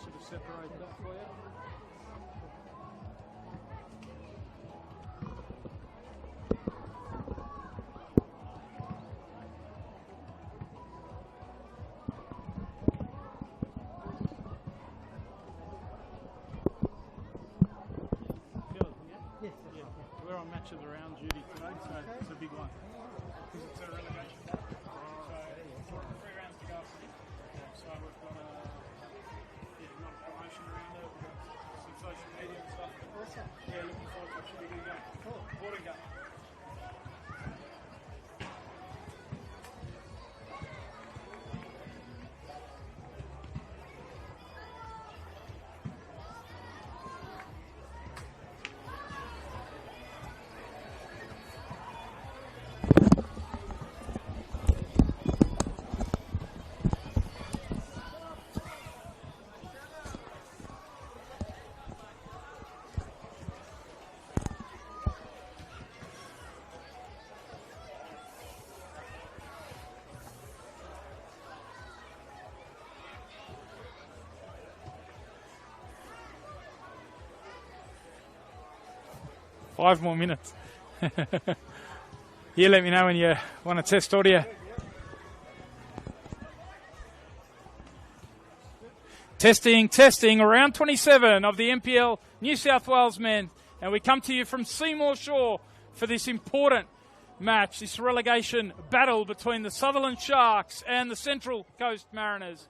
sort of separate that for you. We're on match of the round duty today, so it's a big one. Because it's a relegation. So, 3 rounds to go. So we've got a promotion around it, we've got some social media and stuff. Awesome. Yeah, looking forward to it. Should be a good game. Cool. Boarding game. 5 more minutes. You let me know when you want to test audio. Testing, round 27 of the NPL New South Wales men. And we come to you from Seymour Shore for this important match, this relegation battle between the Sutherland Sharks and the Central Coast Mariners.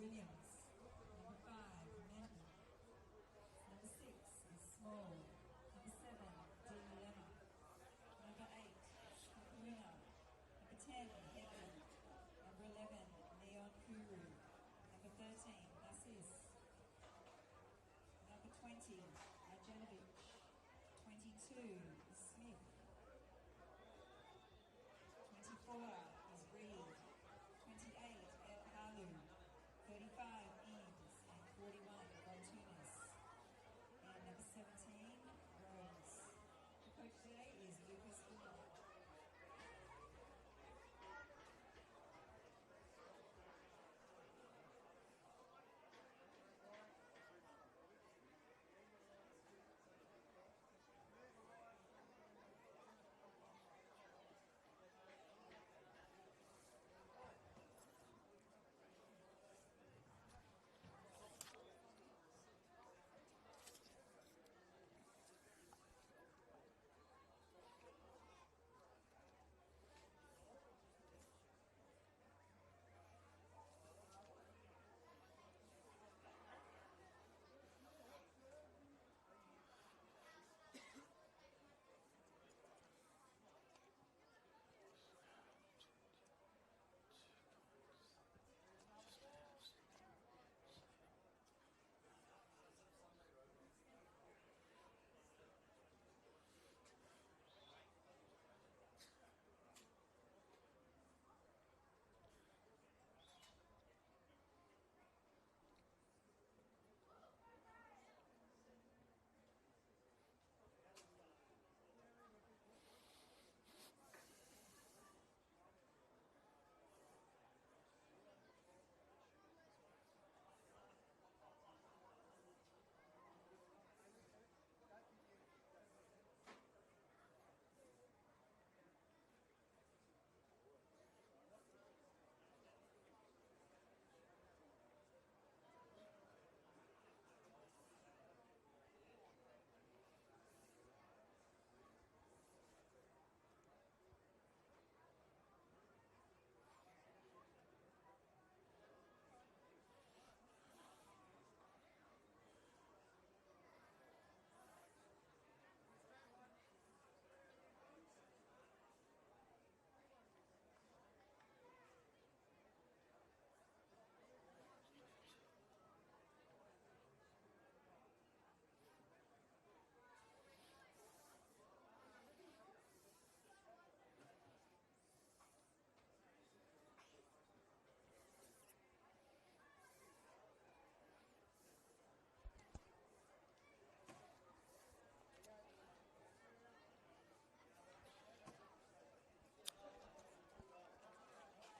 Williams. Number 5, Menton. Number 6 is Small. Number 7, Dilemma. Number 8, Kapuina. Number 10, Heaven. Number 11, Neon Kuru. Number 13, Narcis. Number 20, Ajanovic. 22 is Smith. 24 is Reed. 28, El Halu. 35, Eames. And 41, Voltunis. And number 17, Rose. The coach today is Lucas Fuller.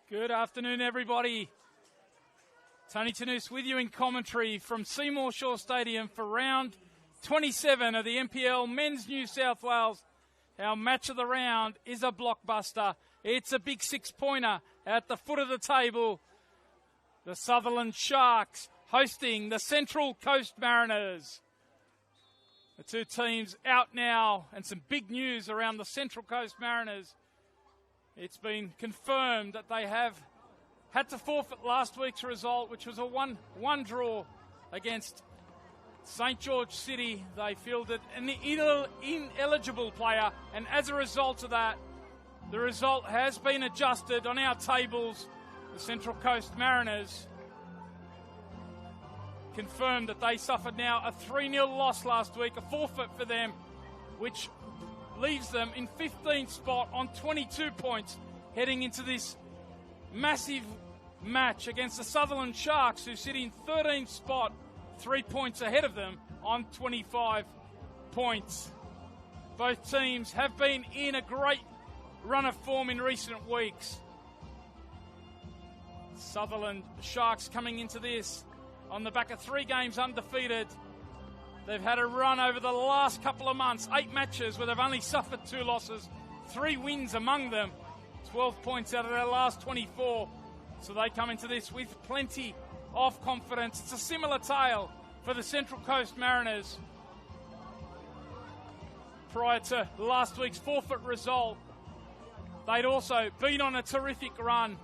Good afternoon, everybody. Tony Tanous with you in commentary from Seymour Shore Stadium for round 27 of the NPL Men's New South Wales. Our match of the round is a blockbuster. It's a big six-pointer at the foot of the table. The Sutherland Sharks hosting the Central Coast Mariners. The two teams out now, and some big news around the Central Coast Mariners. It's been confirmed that they have had to forfeit last week's result, which was a 1-1 draw against St. George City. They fielded an ineligible player, and as a result of that, the result has been adjusted on our tables. The Central Coast Mariners confirmed that they suffered now a 3-0 loss last week, a forfeit for them, which leaves them in 15th spot on 22 points heading into this massive match against the Sutherland Sharks, who sit in 13th spot, 3 points ahead of them on 25 points. Both teams have been in a great run of form in recent weeks. Sutherland Sharks coming into this on the back of 3 games undefeated. They've had a run over the last couple of months, 8 matches where they've only suffered 2 losses, 3 wins among them, 12 points out of their last 24. So they come into this with plenty of confidence. It's a similar tale for the Central Coast Mariners. Prior to last week's forfeit result, they'd also been on a terrific run,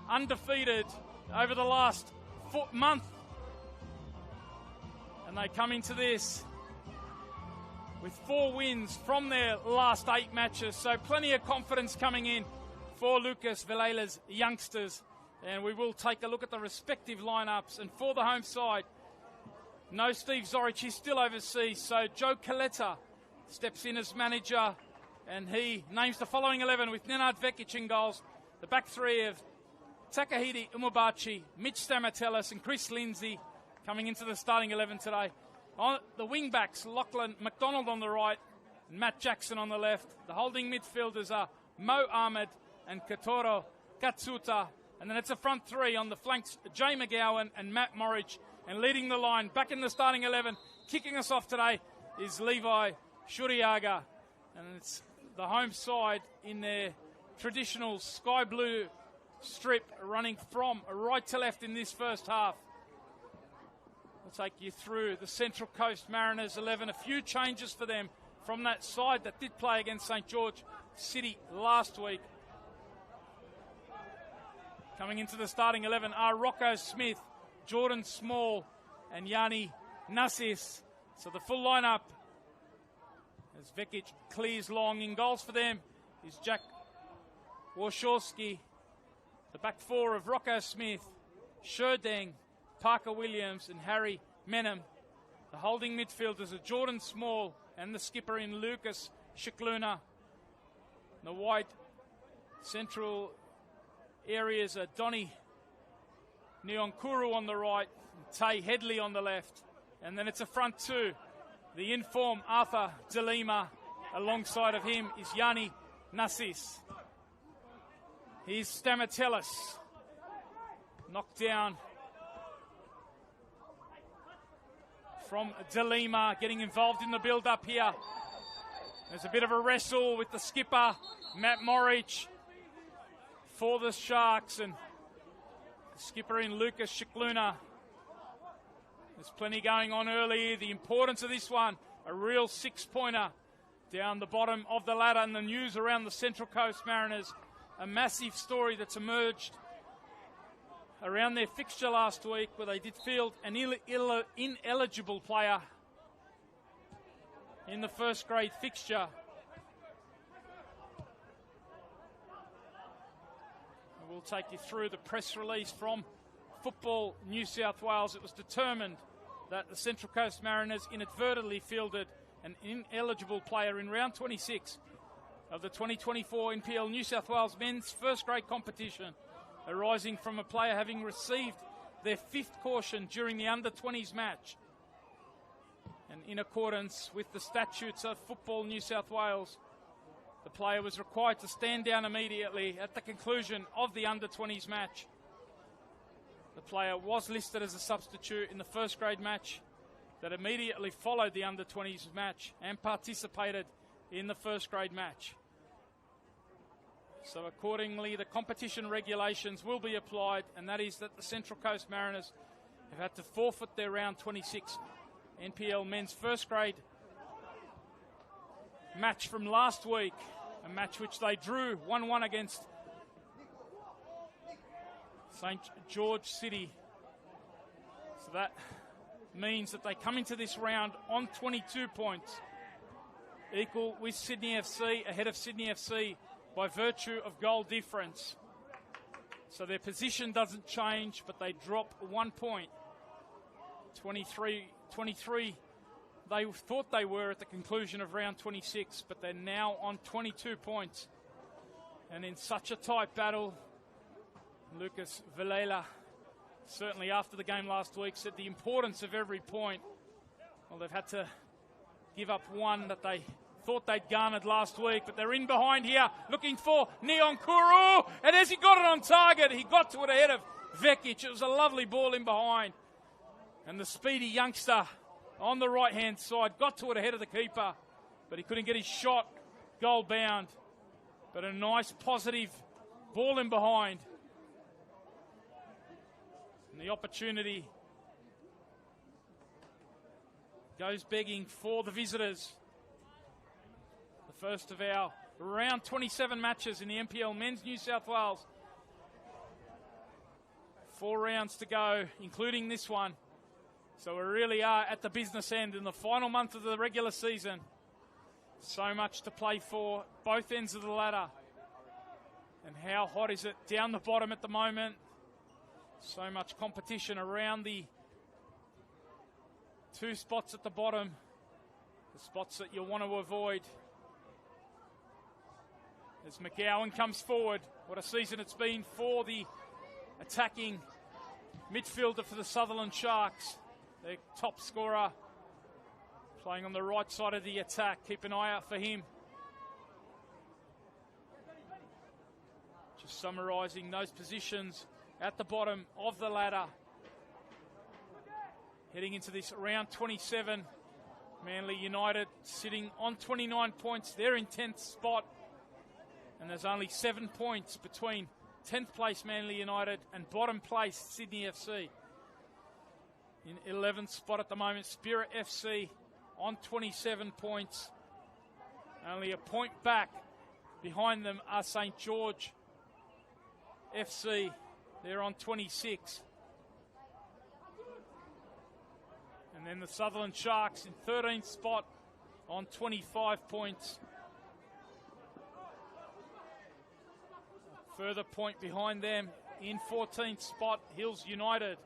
undefeated over the last month. And they come into this with 4 wins from their last 8 matches. So plenty of confidence coming in for Lucas Vilela's youngsters. And we will take a look at the respective lineups. And for the home side, no Steve Zorich, he's still overseas. So Joe Coletta steps in as manager, and he names the following 11 with Nenad Vekic in goals. The back 3 of Takahide Umabachi, Mitch Stamatelis and Chris Lindsay coming into the starting 11 today. On the wing backs, Lachlan McDonald on the right, and Matt Jackson on the left. The holding midfielders are Mo Ahmed and Katoro Katsuta. And then it's a front 3 on the flanks, Jay McGowan and Matt Morridge. And leading the line, back in the starting 11, kicking us off today is Levi Shuriaga. And it's the home side in their traditional sky blue strip, running from right to left in this first half. We'll take you through the Central Coast Mariners 11. A few changes for them from that side that did play against St. George City last week. Coming into the starting 11 are Rocco Smith, Jordan Small, and Yanni Nassis. So the full lineup, as Vekic clears long. In goals for them is Jack Warshawski. The back 4 of Rocco Smith, Sherdeng, Parker Williams, and Harry Menem. The holding midfielders are Jordan Small and the skipper in Lucas Shikluna. The wide central areas are Donny Nyonkuru on the right, and Tay Headley on the left. And then it's a front 2. The in-form Arthur De Lima. Alongside of him is Yanni Nassis. Here's Stamatelis. Knocked down from De Lima, getting involved in the build-up here. There's a bit of a wrestle with the skipper, Matt Morridge, for the Sharks, and the skipper in Lucas Shikluna. There's plenty going on early. The importance of this one, a real 6-pointer down the bottom of the ladder, and the news around the Central Coast Mariners, a massive story that's emerged around their fixture last week, where they did field an ineligible player in the first grade fixture. We'll take you through the press release from Football New South Wales. It was determined that the Central Coast Mariners inadvertently fielded an ineligible player in round 26 of the 2024 NPL New South Wales men's first grade competition, arising from a player having received their 5th caution during the under-20s match. And in accordance with the statutes of Football New South Wales, the player was required to stand down immediately at the conclusion of the under-20s match. The player was listed as a substitute in the first grade match that immediately followed the under-20s match and participated in the first grade match. So accordingly, the competition regulations will be applied, and that is that the Central Coast Mariners have had to forfeit their round 26 NPL men's first grade match from last week, a match which they drew 1-1 against St. George City. So that means that they come into this round on 22 points, equal with Sydney FC, ahead of Sydney FC by virtue of goal difference. So their position doesn't change, but they drop 1 point. 23 they thought they were at the conclusion of round 26, but they're now on 22 points. And in such a tight battle, Lucas Vilela, certainly after the game last week, said the importance of every point. Well, they've had to give up one that they thought they'd garnered last week, but they're in behind here, looking for Nyonkuru, and as he got it on target, he got to it ahead of Vekic. It was a lovely ball in behind, and the speedy youngster on the right-hand side got to it ahead of the keeper, but he couldn't get his shot goal bound. But a nice positive ball in behind. And the opportunity goes begging for the visitors. The first of our round 27 matches in the NPL Men's New South Wales 4 rounds to go, including this one. So we really are at the business end in the final month of the regular season. So much to play for, both ends of the ladder. And how hot is it down the bottom at the moment? So much competition around the 2 spots at the bottom, the spots that you'll want to avoid. As McGowan comes forward, what a season it's been for the attacking midfielder for the Sutherland Sharks. Their top scorer playing on the right side of the attack. Keep an eye out for him. Just summarising those positions at the bottom of the ladder. Heading into this round 27, Manly United sitting on 29 points. They're in 10th spot. And there's only 7 points between 10th place Manly United and bottom place Sydney FC. In 11th spot at the moment, Spirit FC on 27 points. Only a point back behind them are St. George FC. They're on 26. And then the Sutherland Sharks in 13th spot on 25 points. Further point behind them in 14th spot, Hills United.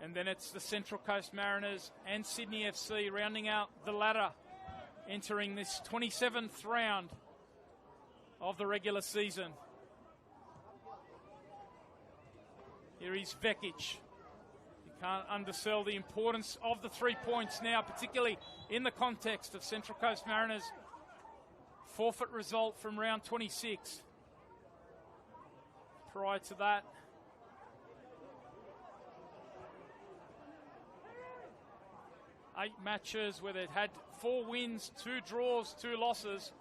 And then it's the Central Coast Mariners and Sydney FC rounding out the ladder, entering this 27th round of the regular season. Here is Vekic. You can't undersell the importance of the 3 points now, particularly in the context of Central Coast Mariners' forfeit result from round 26. Prior to that, eight matches where they'd had 4 wins, 2 draws, 2 losses.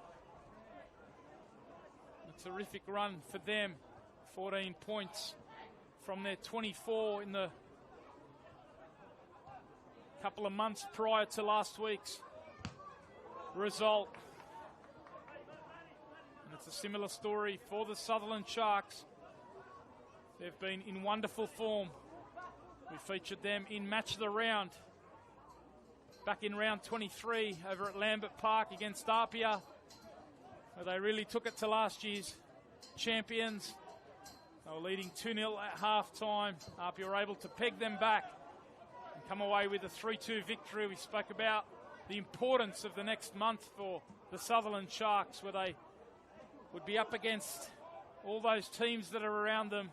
A terrific run for them. 14 points from their 24 in the couple of months prior to last week's result. And it's a similar story for the Sutherland Sharks. They've been in wonderful form. We featured them in Match of the Round back in round 23 over at Lambert Park against Apia, where they really took it to last year's champions. They were leading 2-0 at half-time. Apia were able to peg them back and come away with a 3-2 victory. We spoke about the importance of the next month for the Sutherland Sharks, where they would be up against all those teams that are around them,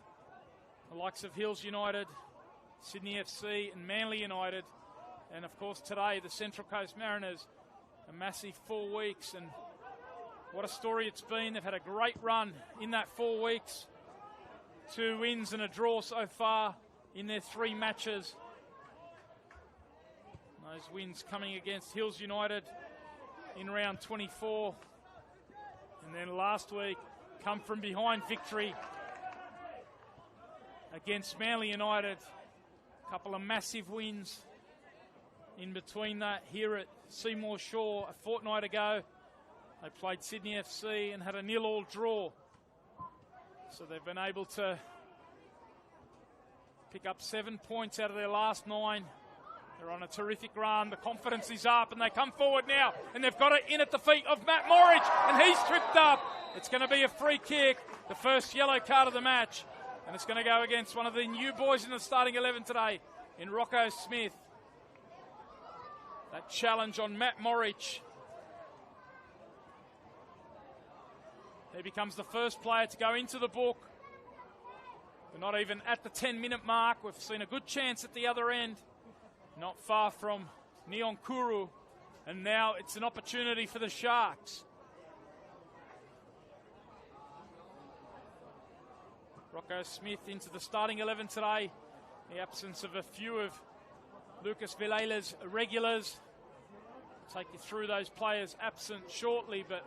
the likes of Hills United, Sydney FC and Manly United, and of course today the Central Coast Mariners. A massive 4 weeks, and what a story it's been. They've had a great run in that 4 weeks. 2 wins and a draw so far in their 3 matches. Those wins coming against Hills United in round 24. And then last week, come from behind victory against Manly United. A couple of massive wins in between that here at Seymour Shore a fortnight ago. They played Sydney FC and had a 0-0 draw. So they've been able to pick up 7 points out of their last 9. They're on a terrific run. The confidence is up and they come forward now. And they've got it in at the feet of Matt Morridge. And he's tripped up. It's going to be a free kick. The first yellow card of the match. And it's going to go against one of the new boys in the starting 11 today in Rocco Smith. That challenge on Matt Morridge. He becomes the first player to go into the book. We're not even at the 10-minute mark. We've seen a good chance at the other end, not far from Nyonkuru. And now it's an opportunity for the Sharks. Rocco Smith into the starting 11 today. The absence of a few of Lucas Vilela's regulars. I'll take you through those players absent shortly, but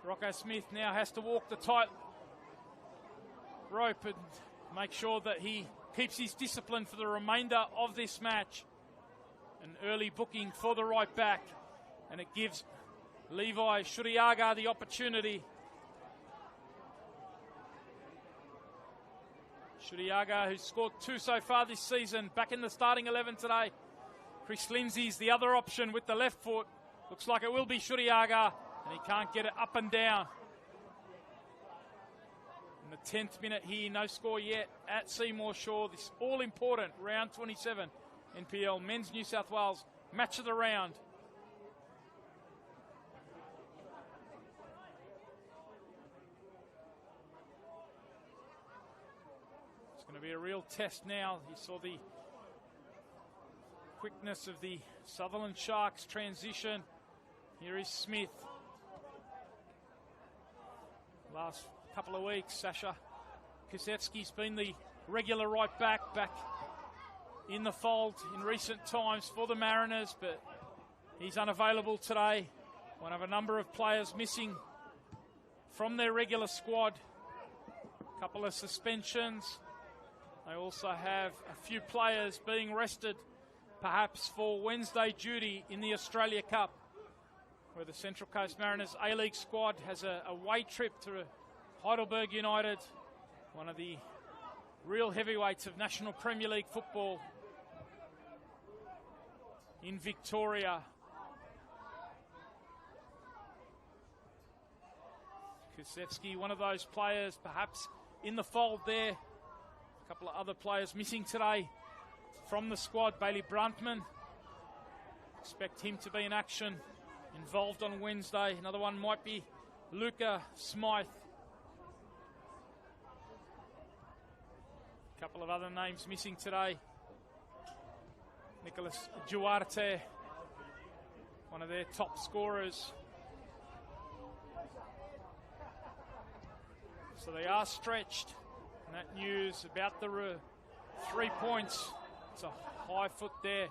Rocco Smith now has to walk the tight rope and make sure that he keeps his discipline for the remainder of this match. An early booking for the right back, and it gives Levi Shuriaga the opportunity Shuriaga, who's scored 2 so far this season, back in the starting 11 today. Chris Lindsay's the other option with the left foot. Looks like it will be Shuriaga, and he can't get it up and down. In the 10th minute here, no score yet at Seymour Shore. This all-important round 27 NPL Men's New South Wales match of the round. It's going to be a real test now. You saw the quickness of the Sutherland Sharks transition. Here is Smith. Last couple of weeks, Sasha Kusevski's been the regular right back in the fold in recent times for the Mariners, but he's unavailable today. One of a number of players missing from their regular squad. A couple of suspensions. They also have a few players being rested, perhaps for Wednesday duty in the Australia Cup, where the Central Coast Mariners A-League squad has a away trip to Heidelberg United, one of the real heavyweights of National Premier League football in Victoria. Kusevski, one of those players perhaps in the fold there. A couple of other players missing today from the squad. Bailey Bruntman, expect him to be in action, involved on Wednesday. Another one might be Luca Smythe. A couple of other names missing today. Nicholas Duarte, one of their top scorers. So they are stretched. And that news about the 3 points. It's a high foot there.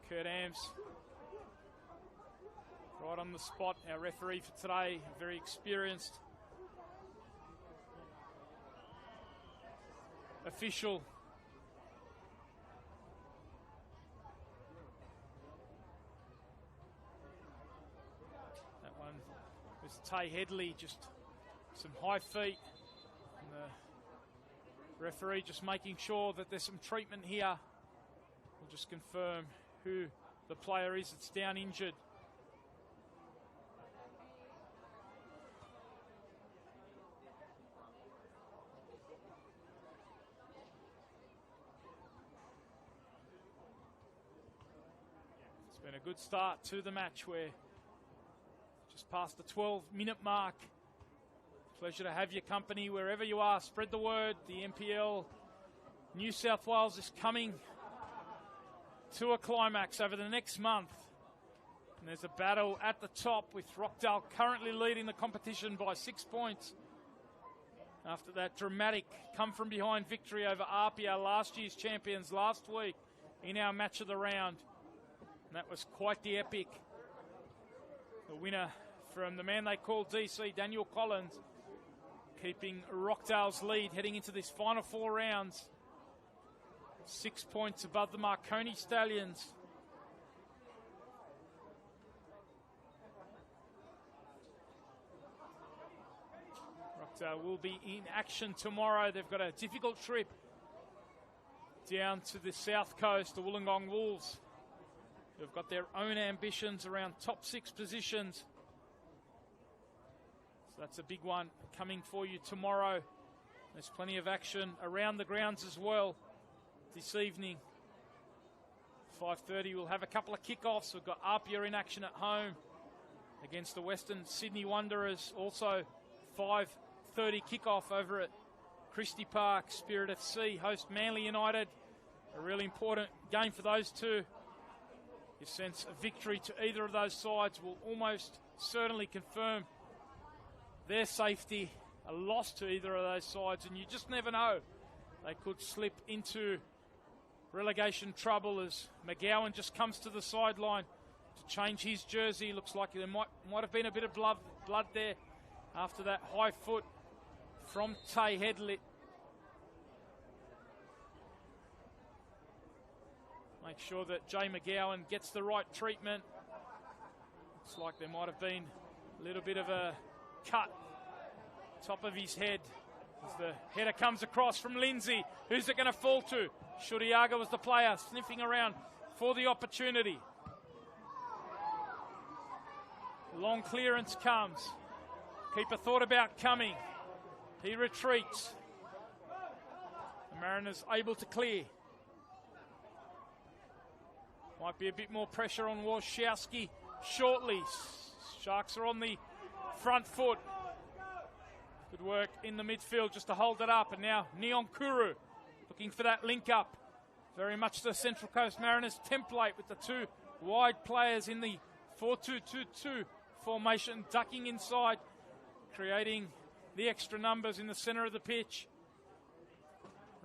Kurt Amps right on the spot. Our referee for today, very experienced official. That one was Tay Headley, just some high feet. And the referee just making sure that there's some treatment here. We'll just confirm who the player is that's down injured. It's been a good start to the match. We're just past the 12-minute mark. Pleasure to have your company wherever you are. Spread the word. The NPL New South Wales is coming to a climax over the next month. And there's a battle at the top with Rockdale currently leading the competition by 6 points. After that dramatic come-from-behind victory over Apia, last year's champions, last week in our match of the round. And that was quite the epic. The winner from the man they call DC, Daniel Collins, keeping Rockdale's lead heading into this final 4 rounds. 6 points above the Marconi Stallions. Rockdale will be in action tomorrow. They've got a difficult trip down to the south coast, the Wollongong Wolves. They've got their own ambitions around top 6 positions. So that's a big one coming for you tomorrow. There's plenty of action around the grounds as well this evening. 5:30 we'll have a couple of kickoffs. We've got Apia in action at home against the Western Sydney Wanderers. Also 5:30 kickoff over at Christie Park. Spirit FC host Manly United. A really important game for those two. You sense a victory to either of those sides will almost certainly confirm their safety. A loss to either of those sides, and you just never know. They could slip into relegation trouble as McGowan just comes to the sideline to change his jersey. Looks like there might have been a bit of blood there after that high foot from Tay Headley. Make sure that Jay McGowan gets the right treatment. Looks like there might have been a little bit of a cut top of his head As the header comes across from Lindsay, who's it going to fall to? Shuriaga was the player, sniffing around for the opportunity. Long clearance comes. Keeper thought about coming. He retreats. The Mariners able to clear. Might be a bit more pressure on Warshawski shortly. Sharks are on the front foot. Good work in the midfield just to hold it up. And now Nyonkuru looking for that link up. Very much the Central Coast Mariners template with the two wide players in the 4-2-2-2 formation, ducking inside, creating the extra numbers in the centre of the pitch.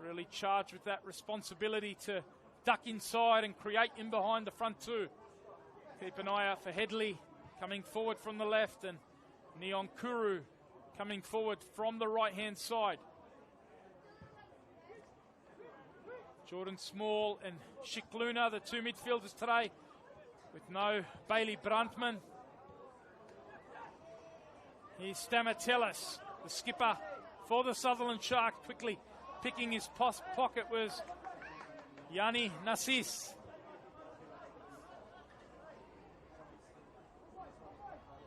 Really charged with that responsibility to duck inside and create in behind the front two. Keep an eye out for Headley coming forward from the left and Nyonkuru coming forward from the right-hand side. Jordan Small and Shikluna, the two midfielders today, with no Bailey Bruntman. Here's Stamatellis, the skipper for the Sutherland Sharks, quickly picking his pocket was Yanni Nassis.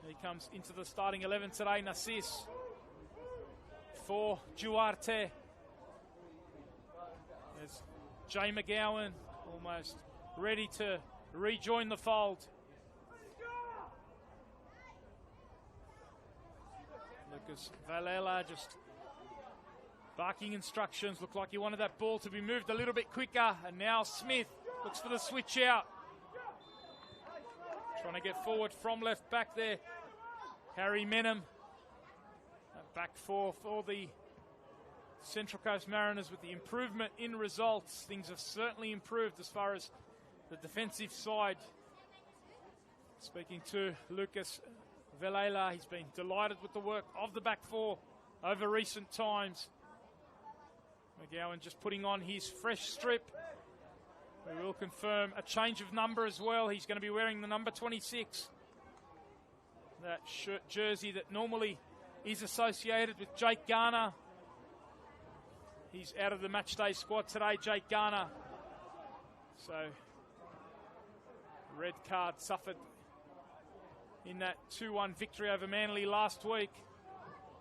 He comes into the starting 11 today, Nassis for Duarte. There's Jay McGowan almost ready to rejoin the fold. Lucas Valela just barking instructions. Looked like he wanted that ball to be moved a little bit quicker. And now Smith looks for the switch out. Trying to get forward from left back there. Harry Menham. Back four for the Central Coast Mariners with the improvement in results. Things have certainly improved as far as the defensive side. Speaking to Lucas Valela, he's been delighted with the work of the back four over recent times. McGowan just putting on his fresh strip. We will confirm a change of number as well. He's going to be wearing the number 26. That shirt jersey that normally is associated with Jake Garner. He's out of the matchday squad today, Jake Garner. So, red card suffered in that 2-1 victory over Manly last week.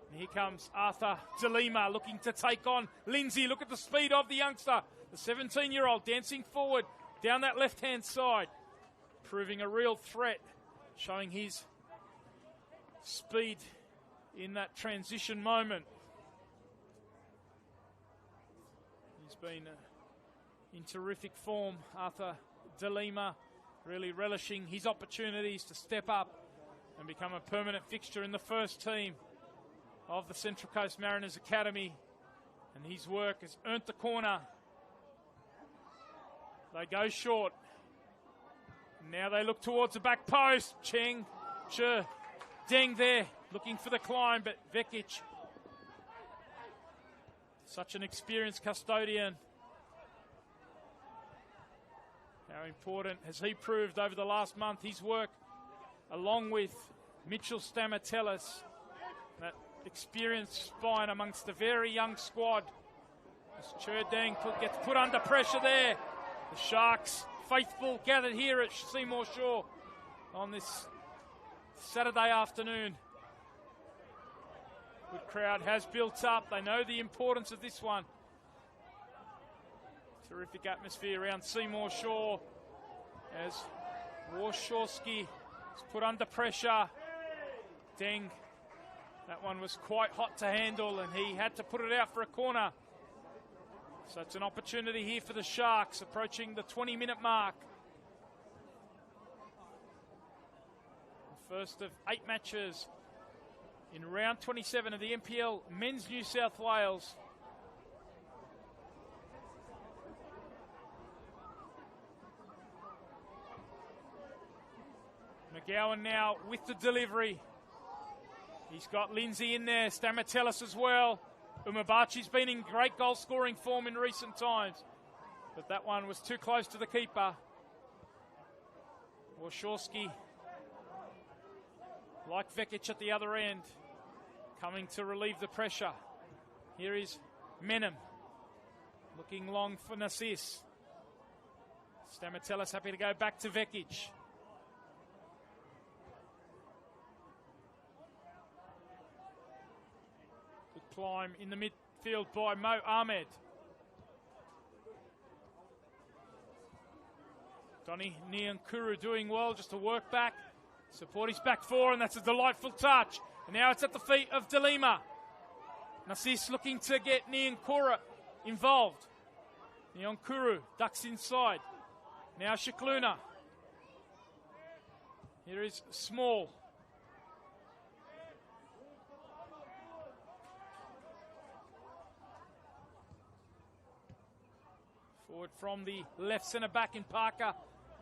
And here comes Arthur DeLima looking to take on Lindsay. Look at the speed of the youngster. The 17-year-old dancing forward down that left-hand side. Proving a real threat. Showing his speed in that transition moment. He's been in terrific form, Arthur DeLima. Really relishing his opportunities to step up and become a permanent fixture in the first team of the Central Coast Mariners Academy. And his work has earned the corner. They go short. Now they look towards the back post. Cheng Deng there, looking for the climb, but Vekic, such an experienced custodian. How important has he proved over the last month? His work, along with Mitchell Stamatellis, that experienced spine amongst a very young squad. As Cherdang gets put under pressure there. The Sharks, faithful, gathered here at Seymour Shore on this Saturday afternoon. Good crowd has built up. They know the importance of this one. Terrific atmosphere around Seymour Shore as Warshawski is put under pressure. Deng, that one was quite hot to handle and he had to put it out for a corner. So it's an opportunity here for the Sharks approaching the 20-minute mark. The first of 8 matches in round 27 of the NPL Men's New South Wales. McGowan now with the delivery. He's got Lindsay in there, Stamatellis as well. Umabachi's been in great goal-scoring form in recent times. But that one was too close to the keeper. Warshawski, like Vekic at the other end, coming to relieve the pressure. Here is Menem. Looking long for Narcis. Stamatellis happy to go back to Vekic. Good climb in the midfield by Mo Ahmed. Donny Niankuru doing well just to work back. Support his back four, and that's a delightful touch. And now it's at the feet of De Lima. Narcis looking to get Niankuru involved. Niankuru ducks inside. Now Shikluna. Here is Small. Forward from the left centre back in Parker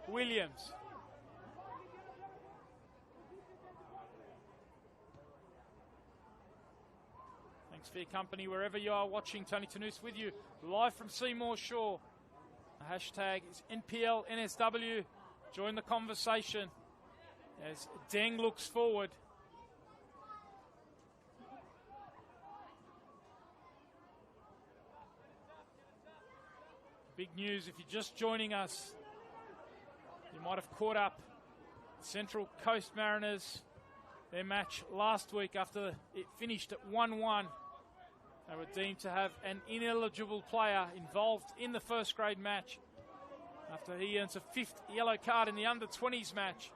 Williams. Thanks for your company wherever you are watching. Tony Tanous with you, live from Seymour Shore. The hashtag is NPL NSW. Join the conversation as Deng looks forward. Big news if you're just joining us. You might have caught up Central Coast Mariners, their match last week after it finished at 1-1. They were deemed to have an ineligible player involved in the first grade match after he earns a 5th yellow card in the under-20s match.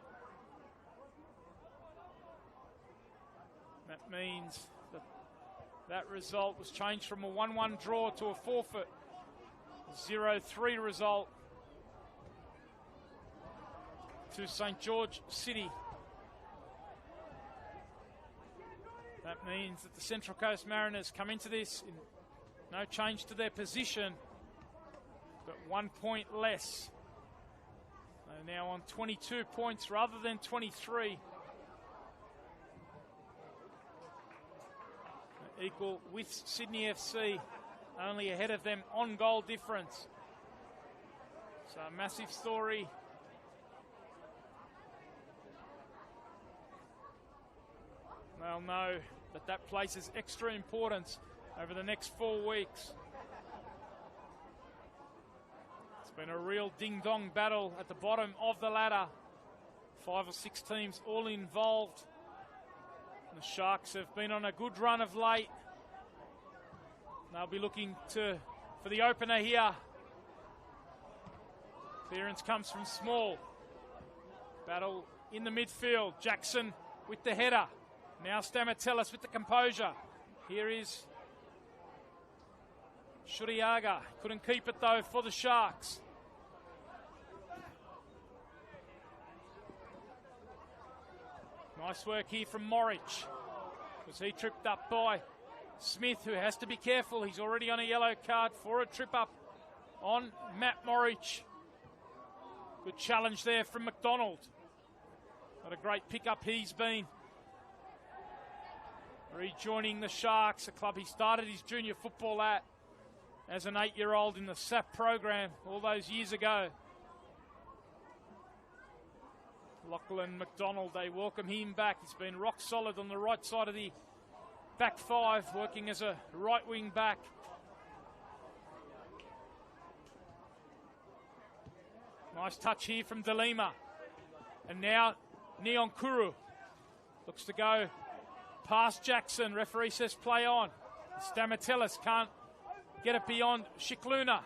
That means that result was changed from a 1-1 draw to a forfeit. 0-3 result to St. George City. That means that the Central Coast Mariners come into this in no change to their position, but 1 point less. They're now on 22 points rather than 23. Equal with Sydney FC, only ahead of them on goal difference. So a massive story. They'll know that places extra importance over the next 4 weeks. It's been a real ding-dong battle at the bottom of the ladder. 5 or 6 teams all involved. The Sharks have been on a good run of late. They'll be looking for the opener here. Clearance comes from Small. Battle in the midfield. Jackson with the header. Now Stamatellis with the composure. Here is Shuriaga. Couldn't keep it though for the Sharks. Nice work here from Morich. Was he tripped up by Smith, who has to be careful. He's already on a yellow card for a trip up on Matt Morich. Good challenge there from McDonald. What a great pickup he's been. Rejoining the Sharks, a club he started his junior football at as an 8-year-old in the SAP program all those years ago. Lachlan McDonald, they welcome him back. He's been rock solid on the right side of the back five, working as a right wing back. Nice touch here from De Lima. And now Niankuru looks to go past Jackson. Referee says play on. Stamatellis can't get it beyond Shikluna.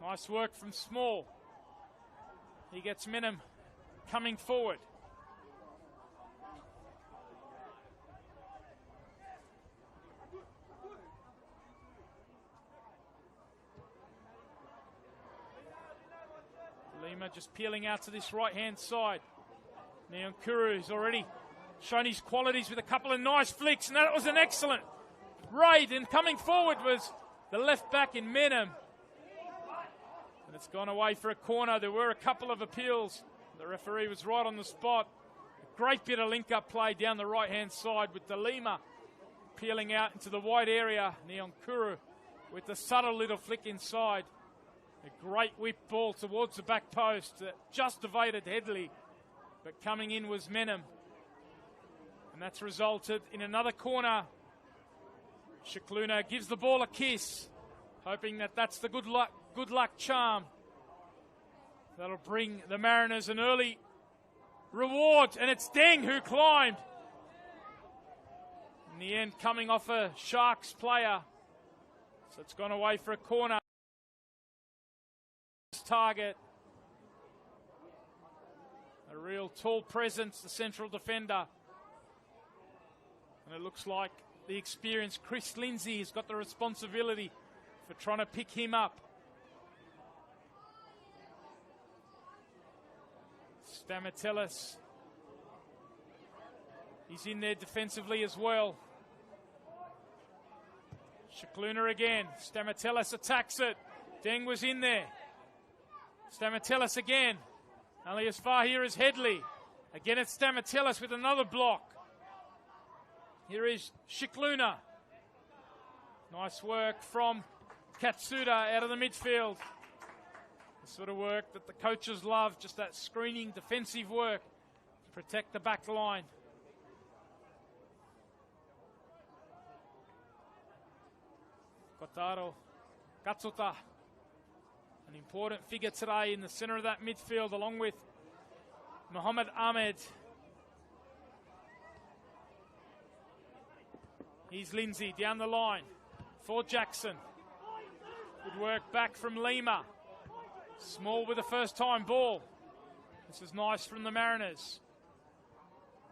Nice work from Small. He gets Menem coming forward. Lima just peeling out to this right-hand side. Niankuru has already shown his qualities with a couple of nice flicks, and that was an excellent raid. And coming forward was the left back in Menem. And it's gone away for a corner. There were a couple of appeals. The referee was right on the spot. A great bit of link-up play down the right-hand side with De Lima peeling out into the wide area. Niankuru with the subtle little flick inside. A great whip ball towards the back post that just evaded Headley. But coming in was Menem. And that's resulted in another corner Shikluna gives the ball a kiss, hoping that that's the good luck charm. That'll bring the Mariners an early reward, and it's Deng who climbed. In the end, coming off a Sharks player. So it's gone away for a corner. Target. A real tall presence, the central defender. And it looks like the experienced Chris Lindsay has got the responsibility for trying to pick him up. Stamatelis. He's in there defensively as well. Shikluna again. Stamatelis attacks it. Deng was in there. Stamatelis again. Only as far here as Headley. Again it's Stamatelis with another block. Here is Shikluna. Nice work from Katsuda out of the midfield. The sort of work that the coaches love, just that screening defensive work to protect the back line. Kotaro, Katsuta, an important figure today in the center of that midfield, along with Mohamed Ahmed. Here's Lindsay down the line for Jackson. Good work back from Lima. Small with a first-time ball. This is nice from the Mariners.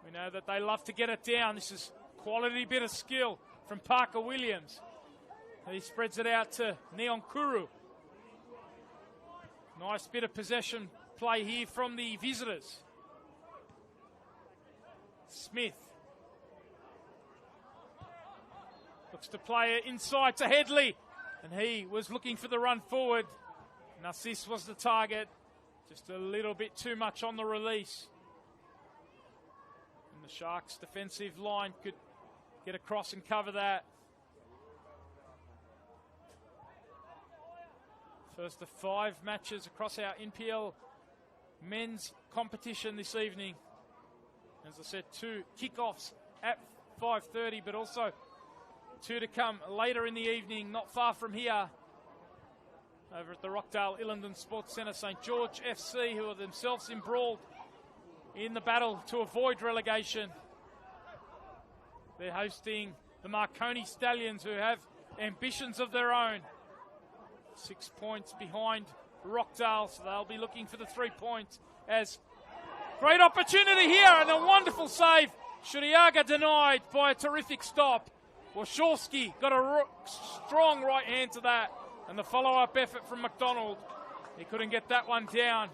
We know that they love to get it down. This is quality bit of skill from Parker Williams. He spreads it out to Neonkuru. Nice bit of possession play here from the visitors. Smith looks to play it inside to Headley, and he was looking for the run forward. Narcisse was the target, just a little bit too much on the release. And the Sharks' defensive line could get across and cover that. First of 5 matches across our NPL men's competition this evening. As I said, 2 kickoffs at 5:30, but also 2 to come later in the evening, not far from here, over at the Rockdale Illingdon Sports Centre. St George FC, who are themselves embroiled in the battle to avoid relegation. They're hosting the Marconi Stallions, who have ambitions of their own. 6 points behind Rockdale, so they'll be looking for the 3 points. As great opportunity here, and a wonderful save. Shuriaga denied by a terrific stop. Wachowski got a strong right hand to that, and the follow-up effort from McDonald. He couldn't get that one down.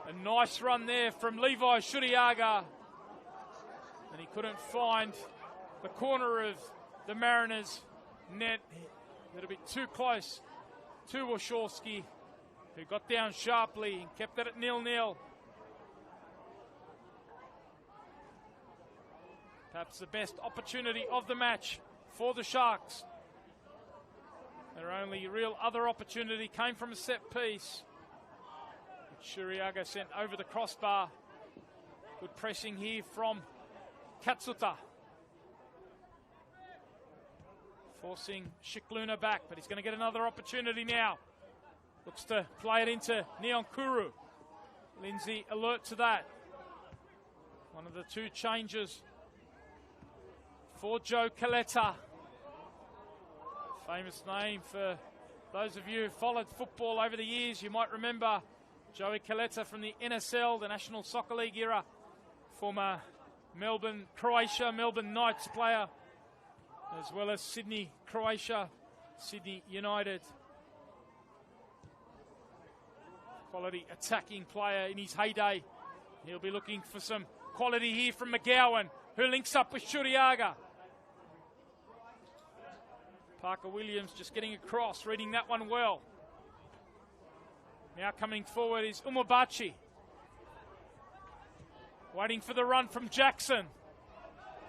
A nice run there from Levi Shuriaga, and he couldn't find the corner of the Mariners' net. A little bit too close to Wachowski, who got down sharply and kept it at 0-0. Perhaps the best opportunity of the match for the Sharks. Their only real other opportunity came from a set piece, which Shuriaga sent over the crossbar. Good pressing here from Katsuta, forcing Shikluna back, but he's going to get another opportunity now. Looks to play it into Neonkuru. Lindsay alert to that. One of the 2 changes for Joe Caletta. Famous name for those of you who followed football over the years. You might remember Joey Caletta from the NSL, the National Soccer League era. Former Melbourne Knights player, as well as Sydney, Croatia, Sydney United. Quality attacking player in his heyday. He'll be looking for some quality here from McGowan, who links up with Shuriaga. Parker Williams just getting across, reading that one well. Now coming forward is Umabachi. Waiting for the run from Jackson.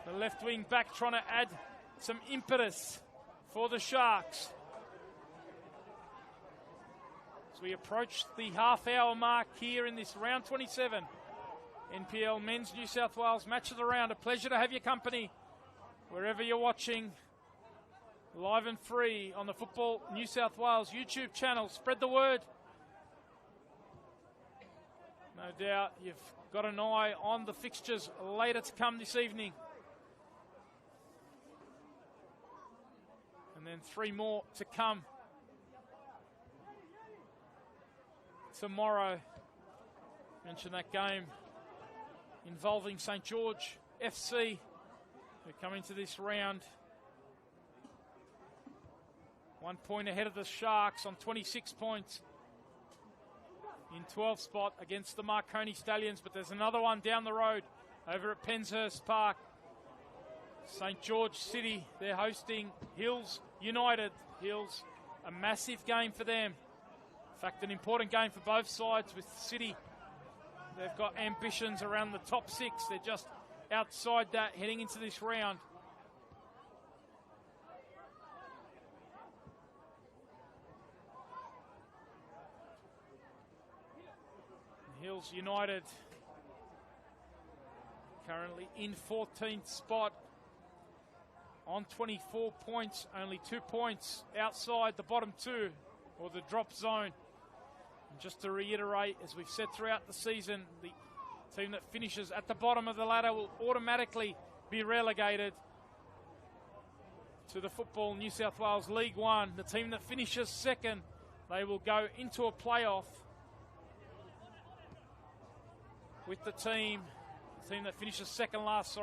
The left wing back trying to add some impetus for the Sharks. As we approach the half-hour mark here in this round 27. NPL Men's New South Wales Match of the Round. A pleasure to have your company wherever you're watching. live and free on the Football New South Wales YouTube channel. Spread the word. No doubt you've got an eye on the fixtures later to come this evening. And then 3 more to come tomorrow. Mentioned that game involving St. George FC. We're coming to this round 1 point ahead of the Sharks on 26 points in 12th spot against the Marconi Stallions, but there's another one down the road over at Penshurst Park. St. George City, they're hosting Hills United. Hills, a massive game for them. In fact, an important game for both sides. With City, they've got ambitions around the top 6. They're just outside that heading into this round. Hills United currently in 14th spot on 24 points, only 2 points outside the bottom 2 or the drop zone. And just to reiterate, as we've said throughout the season, the team that finishes at the bottom of the ladder will automatically be relegated to the Football New South Wales League One. The team that finishes second, they will go into a playoff with the team that finishes second last,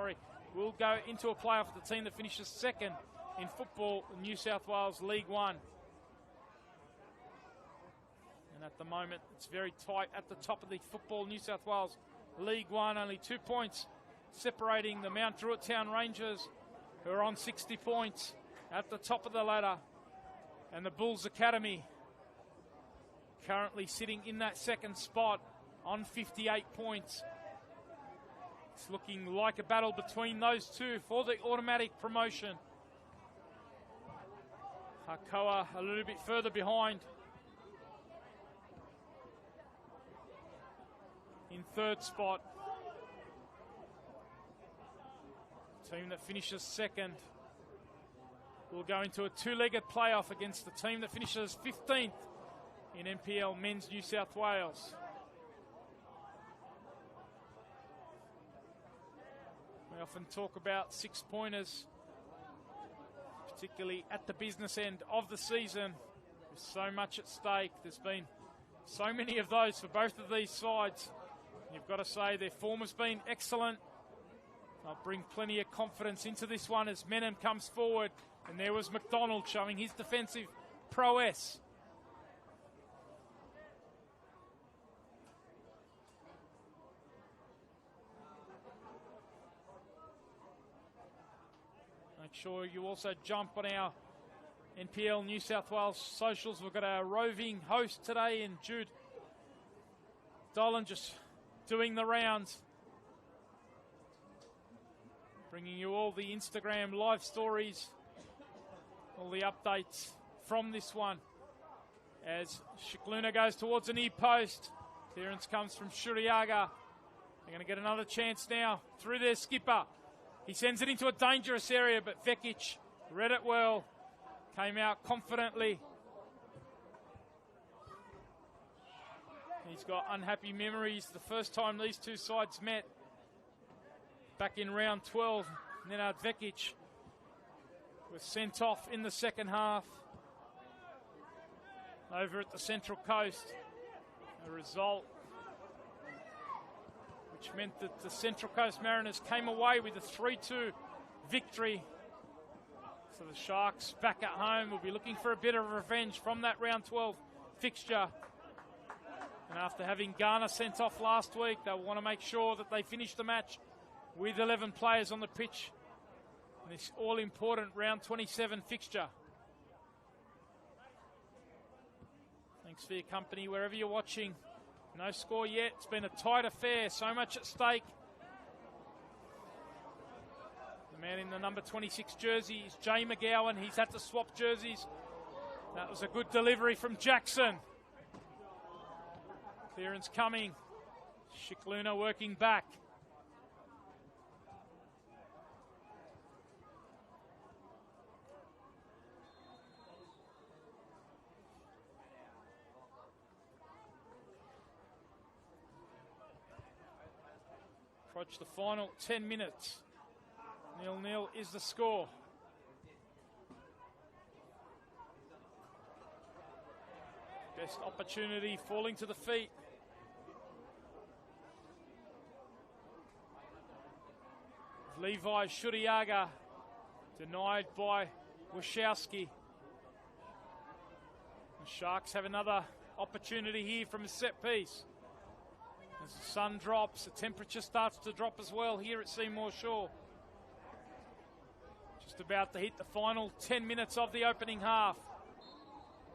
will go into a playoff with the team that finishes second in Football New South Wales League One. And at the moment, it's very tight at the top of the Football New South Wales League One. Only 2 points separating the Mount Druitt Town Rangers, who are on 60 points at the top of the ladder, and the Bulls Academy currently sitting in that second spot on 58 points. It's looking like a battle between those two for the automatic promotion. Hakoa a little bit further behind in third spot. Team that finishes second will go into a 2-legged playoff against the team that finishes 15th in NPL Men's New South Wales. We often talk about 6-pointers, particularly at the business end of the season. There's so much at stake. There's been so many of those for both of these sides. You've got to say their form has been excellent. They'll bring plenty of confidence into this one as Menem comes forward. And there was McDonald showing his defensive prowess. Make sure you also jump on our NPL New South Wales socials. We've got our roving host today in Jude Dolan, just doing the rounds, bringing you all the Instagram live stories, all the updates from this one. As Shikluna goes towards a near post, clearance comes from Shuriaga. They're going to get another chance now through their skipper. He sends it into a dangerous area, but Vekic read it well, came out confidently. He's got unhappy memories. The first time these two sides met back in round 12, Nenad Vekic was sent off in the second half over at the Central Coast. A result which meant that the Central Coast Mariners came away with a 3-2 victory. So the Sharks back at home will be looking for a bit of revenge from that round 12 fixture. And after having Garner sent off last week, they'll want to make sure that they finish the match with 11 players on the pitch in this all-important round 27 fixture. Thanks for your company wherever you're watching. No score yet. It's been a tight affair. So much at stake. The man in the number 26 jersey is Jay McGowan. He's had to swap jerseys. That was a good delivery from Jackson. Clearance coming. Shikluna working back. Approach the final 10 minutes. 0-0 is the score. Best opportunity falling to the feet. Levi Shuriaga denied by Wachowski. The Sharks have another opportunity here from a set piece. As the sun drops, the temperature starts to drop as well here at Seymour Shore. Just about to hit the final 10 minutes of the opening half.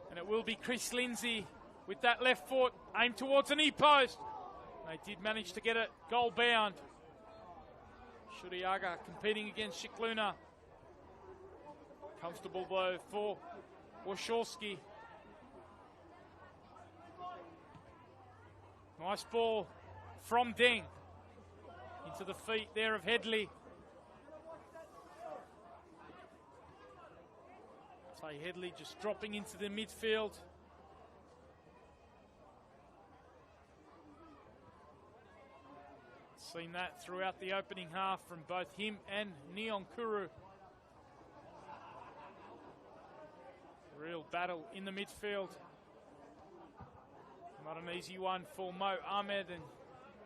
And it will be Chris Lindsay with that left foot aimed towards an e-post. They did manage to get it goal bound. Shuriaga competing against Shikluna. Comfortable though for Wachowski. Nice ball from Deng into the feet there of Headley. Tay Headley just dropping into the midfield. Seen that throughout the opening half from both him and Nyonkuru. Real battle in the midfield. Not an easy one for Mo Ahmed and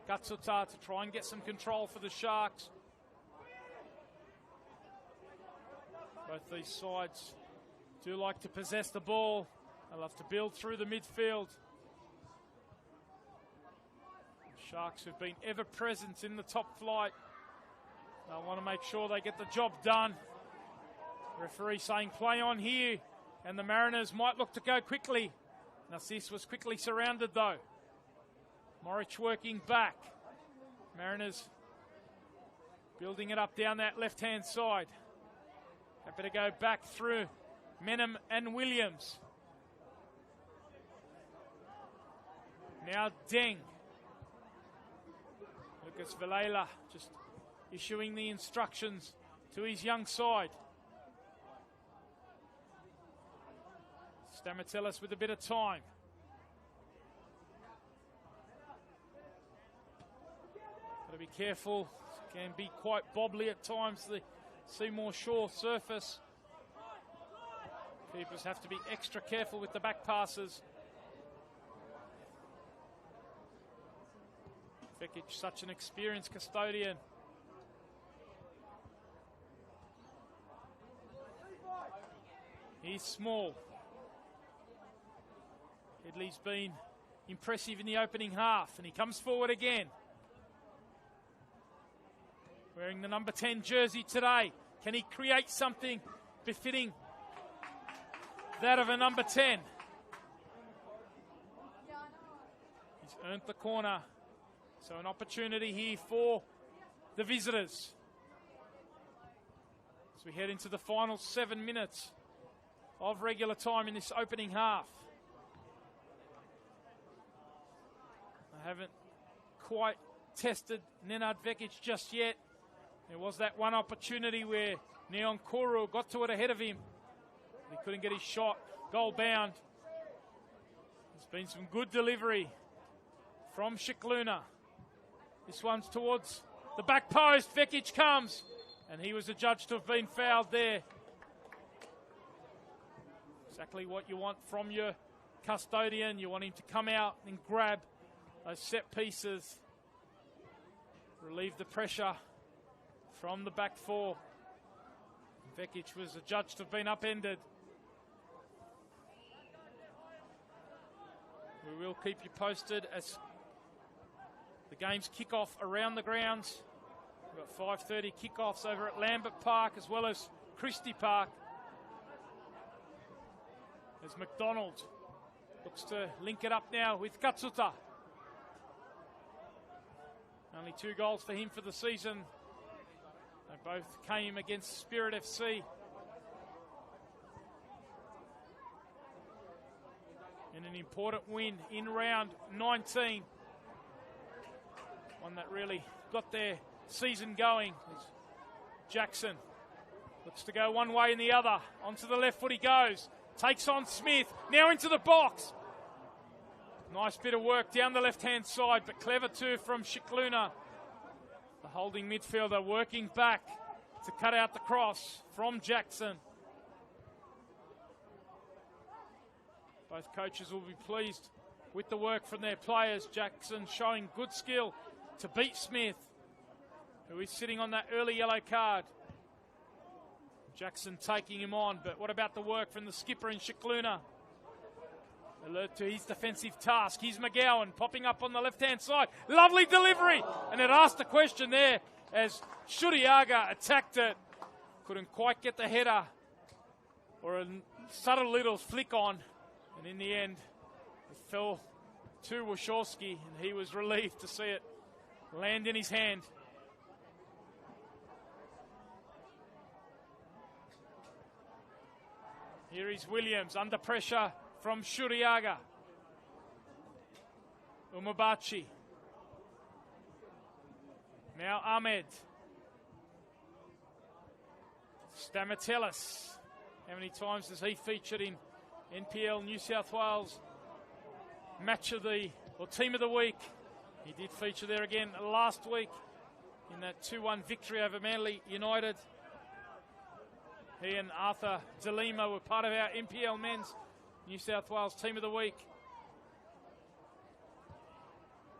Katsuta to try and get some control for the Sharks. Both these sides do like to possess the ball. They love to build through the midfield. Sharks have been ever present in the top flight. They want to make sure they get the job done. Referee saying play on here, and the Mariners might look to go quickly. Narcisse was quickly surrounded though. Morich working back. Mariners building it up down that left-hand side. Happy to go back through Menem and Williams. Now Deng. Lucas Vilela just issuing the instructions to his young side. Stamatellis with a bit of time. Got to be careful. Can be quite bobbly at times, the Seymour Shore surface. Keepers have to be extra careful with the back passes. Vekic, such an experienced custodian. He's small. Headley's been impressive in the opening half, and he comes forward again. Wearing the number 10 jersey today. Can he create something befitting that of a number 10? He's earned the corner. So an opportunity here for the visitors. As we head into the final 7 minutes of regular time in this opening half. I haven't quite tested Nenad Vekic just yet. There was that one opportunity where Nyonkuru got to it ahead of him. He couldn't get his shot. Goal bound. There's been some good delivery from Shikluna. This one's towards the back post. Vekic comes, and he was adjudged to have been fouled there. Exactly what you want from your custodian. You want him to come out and grab those set pieces, relieve the pressure from the back four. Vekic was adjudged to have been upended. We will keep you posted as the games kick off around the grounds. We've got 5:30 kickoffs over at Lambert Park as well as Christie Park. As McDonald looks to link it up now with Katsuta. Only 2 goals for him for the season. They both came against Spirit FC. And an important win in round 19. One that really got their season going. As Jackson looks to go one way and the other. Onto the left foot he goes. Takes on Smith. Now into the box. Nice bit of work down the left-hand side, but clever too from Shikluna. The holding midfielder working back to cut out the cross from Jackson. Both coaches will be pleased with the work from their players. Jackson showing good skill to beat Smith, who is sitting on that early yellow card. Jackson taking him on, but what about the work from the skipper in Shikluna? Alert to his defensive task. Here's McGowan popping up on the left-hand side. Lovely delivery, and it asked the question there as Shuriaga attacked it. Couldn't quite get the header or a subtle little flick on, and in the end it fell to Wachowski, and he was relieved to see it land in his hand. Here is Williams under pressure from Shuriaga. Umabachi. Now Ahmed. Stamatelis. How many times has he featured in NPL New South Wales match of the, or team of the week? He did feature there again last week in that 2-1 victory over Manly United. He and Arthur DeLima were part of our NPL Men's New South Wales Team of the Week.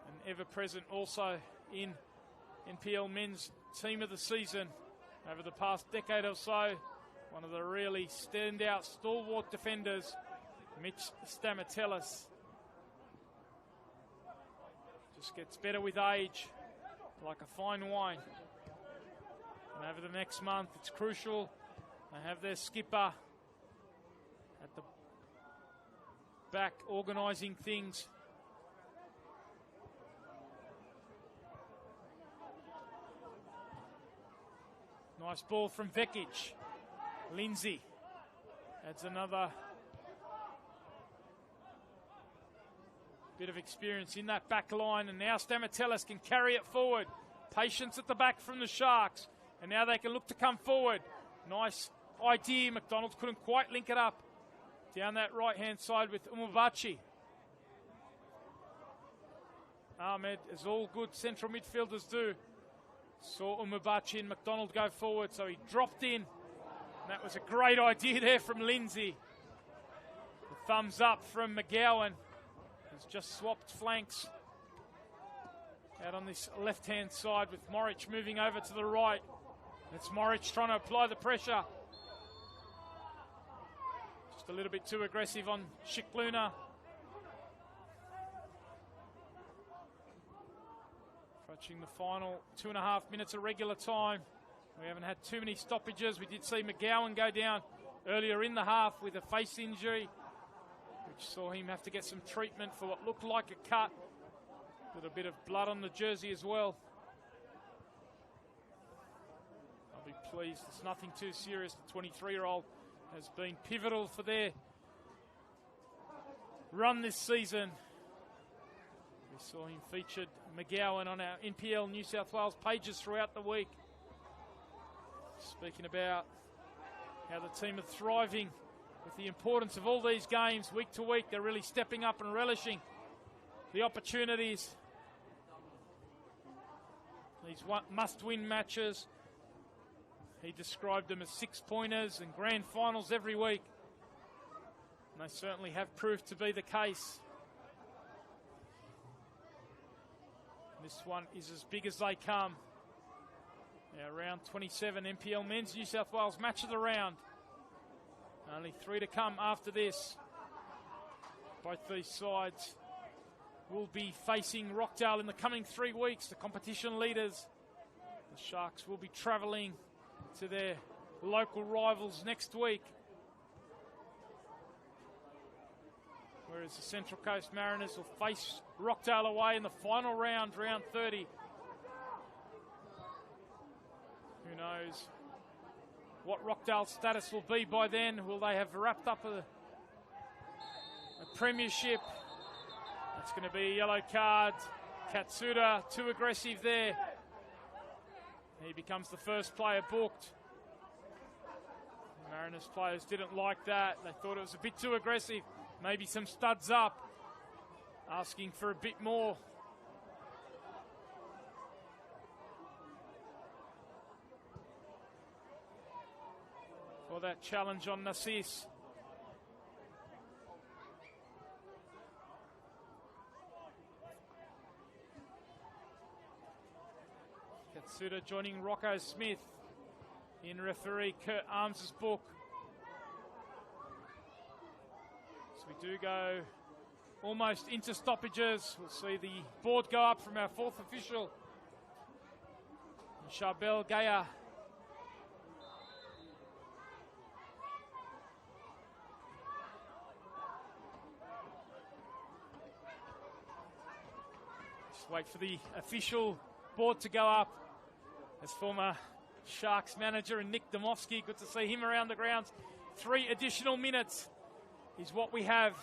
And ever present also in NPL Men's Team of the Season over the past decade or so. One of the really standout stalwart defenders, Mitch Stamatelis. Just gets better with age, like a fine wine. And over the next month, it's crucial they have their skipper at the back organising things. Nice ball from Vekic. Lindsay adds another bit of experience in that back line, and now Stamatelis can carry it forward. Patience at the back from the Sharks, and now they can look to come forward. Nice idea. McDonald couldn't quite link it up down that right-hand side with Umabachi. Ahmed, as all good central midfielders do, saw Umabachi and McDonald go forward, so he dropped in. And that was a great idea there from Lindsay. The thumbs up from McGowan, who's just swapped flanks out on this left-hand side with Morich moving over to the right. It's Morich trying to apply the pressure. Just a little bit too aggressive on Shikluna. Approaching the final 2.5 minutes of regular time. We haven't had too many stoppages. We did see McGowan go down earlier in the half with a face injury, which saw him have to get some treatment for what looked like a cut. With a bit of blood on the jersey as well. I'll be pleased. It's nothing too serious. The 23-year-old has been pivotal for their run this season. We saw him featured, McGowan, on our NPL New South Wales pages throughout the week. Speaking about how the team are thriving with the importance of all these games week to week. They're really stepping up and relishing the opportunities. These must-win matches. He described them as 6-pointers and grand finals every week. And they certainly have proved to be the case. This one is as big as they come. Now, round 27, NPL Men's New South Wales Match of the Round. Only 3 to come after this. Both these sides will be facing Rockdale in the coming 3 weeks, the competition leaders. The Sharks will be travelling to their local rivals next week. Whereas the Central Coast Mariners will face Rockdale away in the final round, round 30. Who knows what Rockdale's status will be by then? Will they have wrapped up a premiership? That's going to be a yellow card. Katsuda, too aggressive there. He becomes the first player booked. The Mariners players didn't like that. They thought it was a bit too aggressive. Maybe some studs up, asking for a bit more. for that challenge on Nassis. Katsuda joining Rocco Smith in referee Kurt Arms' book. So we do go almost into stoppages. We'll see the board go up from our fourth official, Charbel Gaya. Just wait for the official board to go up. As former Sharks manager and Nick Domovsky, good to see him around the grounds. 3 additional minutes is what we have.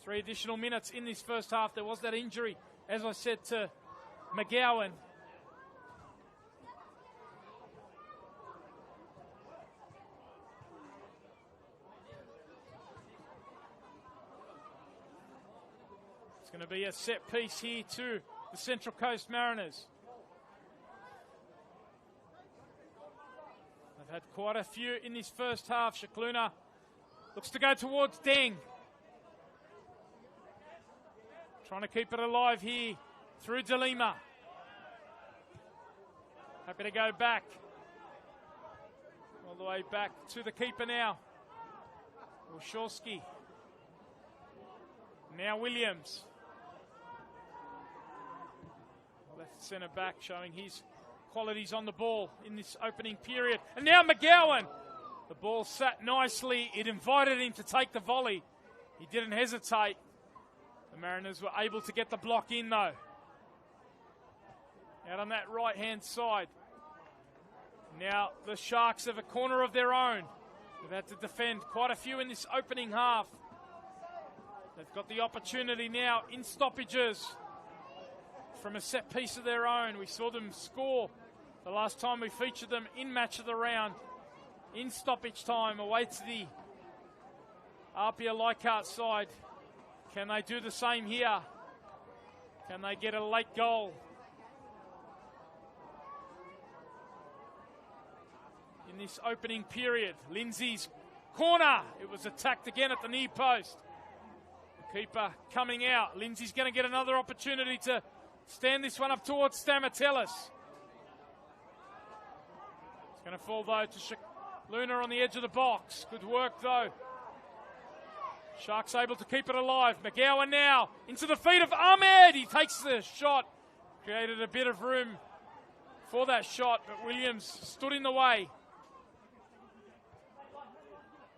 3 additional minutes in this first half. There was that injury, as I said, to McGowan. It's going to be a set piece here to the Central Coast Mariners. They've had quite a few in this first half. Shakluna looks to go towards Deng. Trying to keep it alive here through De Lima. Happy to go back. All the way back to the keeper now. Wilshorski. Now Williams. Left centre back showing his qualities on the ball in this opening period. And now McGowan. The ball sat nicely. It invited him to take the volley. He didn't hesitate. The Mariners were able to get the block in though. Out on that right-hand side. Now the Sharks have a corner of their own. They've had to defend quite a few in this opening half. They've got the opportunity now in stoppages from a set piece of their own. We saw them score the last time we featured them in match of the round. In stoppage time, away to the Apia Leichhardt side. Can they do the same here? Can they get a late goal? In this opening period, Lindsay's corner. It was attacked again at the near post. The keeper coming out. Lindsay's going to get another opportunity to stand this one up towards Stamatellis. It's going to fall though to Luna on the edge of the box. Good work though. Sharks able to keep it alive. McGowan now into the feet of Ahmed. He takes the shot. Created a bit of room for that shot, but Williams stood in the way.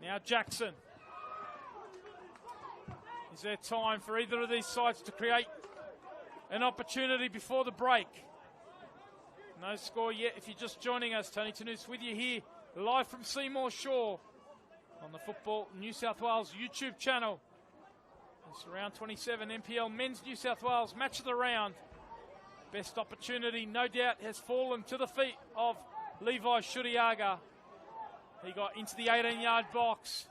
Now Jackson. Is there time for either of these sides to create an opportunity before the break? No score yet. If you're just joining us, Tony Tanous with you here, live from Seymour Shore on the Football New South Wales YouTube channel. It's round 27 NPL Men's New South Wales Match of the Round. Best opportunity, no doubt, has fallen to the feet of Levi Shuriaga. He got into the 18-yard box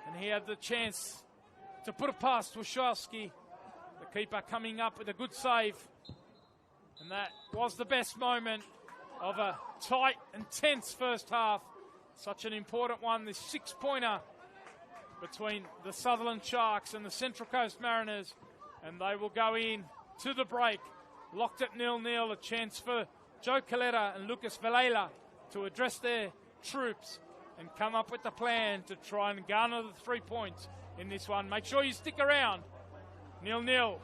and he had the chance to put it past Wachowski. The keeper coming up with a good save. And that was the best moment of a tight and tense first half. Such an important one, this 6-pointer between the Sutherland Sharks and the Central Coast Mariners. And they will go in to the break, locked at 0-0. A chance for Joe Coletta and Lucas Valela to address their troops and come up with the plan to try and garner the 3 points in this one. Make sure you stick around. 0-0.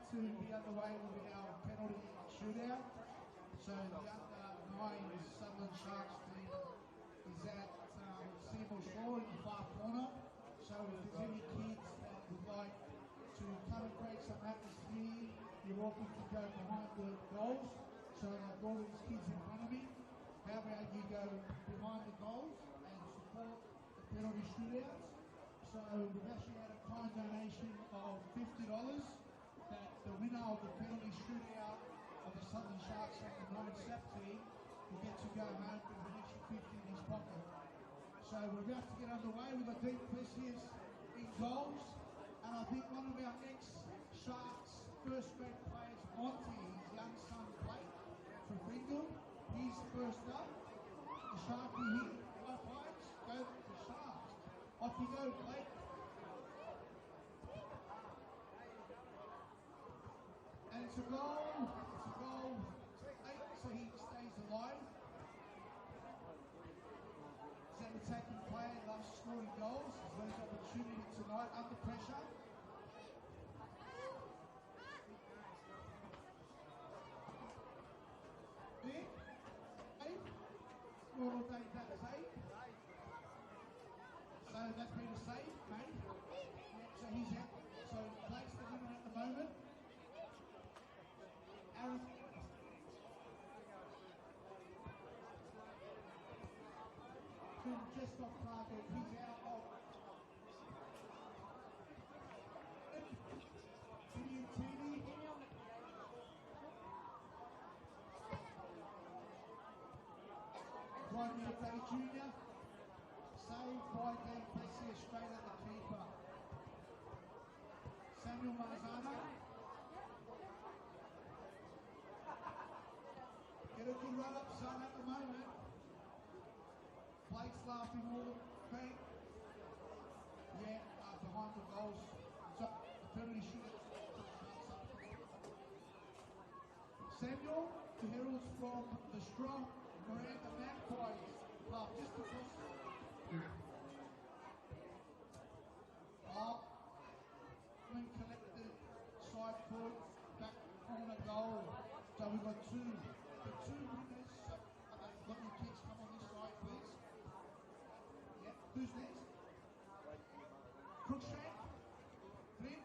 to be underway with our penalty shootout. So the under-9 Sutherland Sharks team is at Seymour Shore in the far corner. So if there's any kids that would like to come and create some atmosphere, you're welcome to go behind the goals. So I've got all these kids in front of me. How about you go behind the goals and support the penalty shootouts? So we've actually had a kind donation of $50 that the winner of the penalty shootout of the Southern Sharks and the 9 SAP team will get to go home with an extra 50 in his pocket. So we're about to get underway. We've got Dean Plessius in goals, and I think one of our ex-Sharks first-grade players, Monty, his young son Blake from Brindle, he's first up. The Sharky here, both players, go to the Sharks. Off you go, Blake. And it's a goal. It's a goal. 8, so he stays alive. He's an attacking player, loves scoring goals. He's got his opportunity tonight under pressure. There. 8. Scored all day, that is 8. So that's been a save, mate. So he's out. So Blake's the winner at the moment. Aaron. Just off target, he's out of. Tini. Brian Day Jr. Saved by Dean Plessius straight at the keeper. Samuel Marzano. Get a good run up, son, at the moment. Blake's laughing all the way. Yeah, behind the goals. So, the penalty shootout. Samuel, the Heralds from the strong Miranda Magpies club, just across. When collected, side foot, back corner goal. So we've got two. The 2 winners. So, let your kids come on this side, please. Yep. Who's next? Crookshank. Flynn.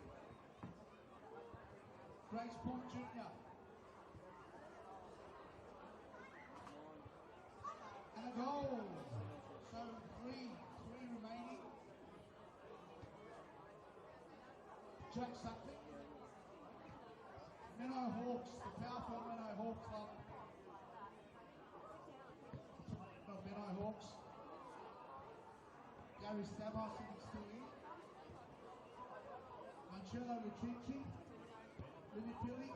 Grace Pond Jr. And a goal. So three remaining. Jack Sutherland. Menai Hawks, the powerful Menai Hawk Club. Not Menai Hawks. Gary Stavros is still in. Marcello Lucici. Lily Pilly.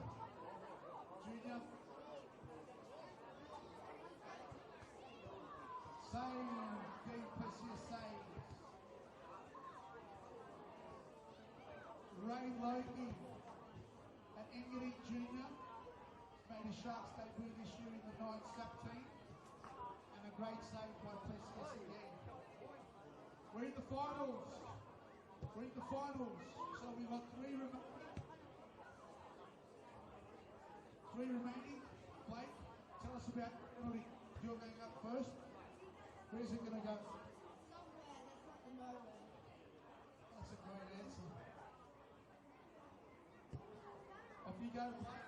Junior. Save. Dean Plessius saves. Ray Logie and Engery Jr. made a Sharks debut this year in the 9 SAP team. And a great save by Plessius again. We're in the finals. So we've got 3 remaining. Blake, tell us about penalty. You're going up first. Where's it going to go? Somewhere that's not the moment. That's a great answer. Off you go, Blake.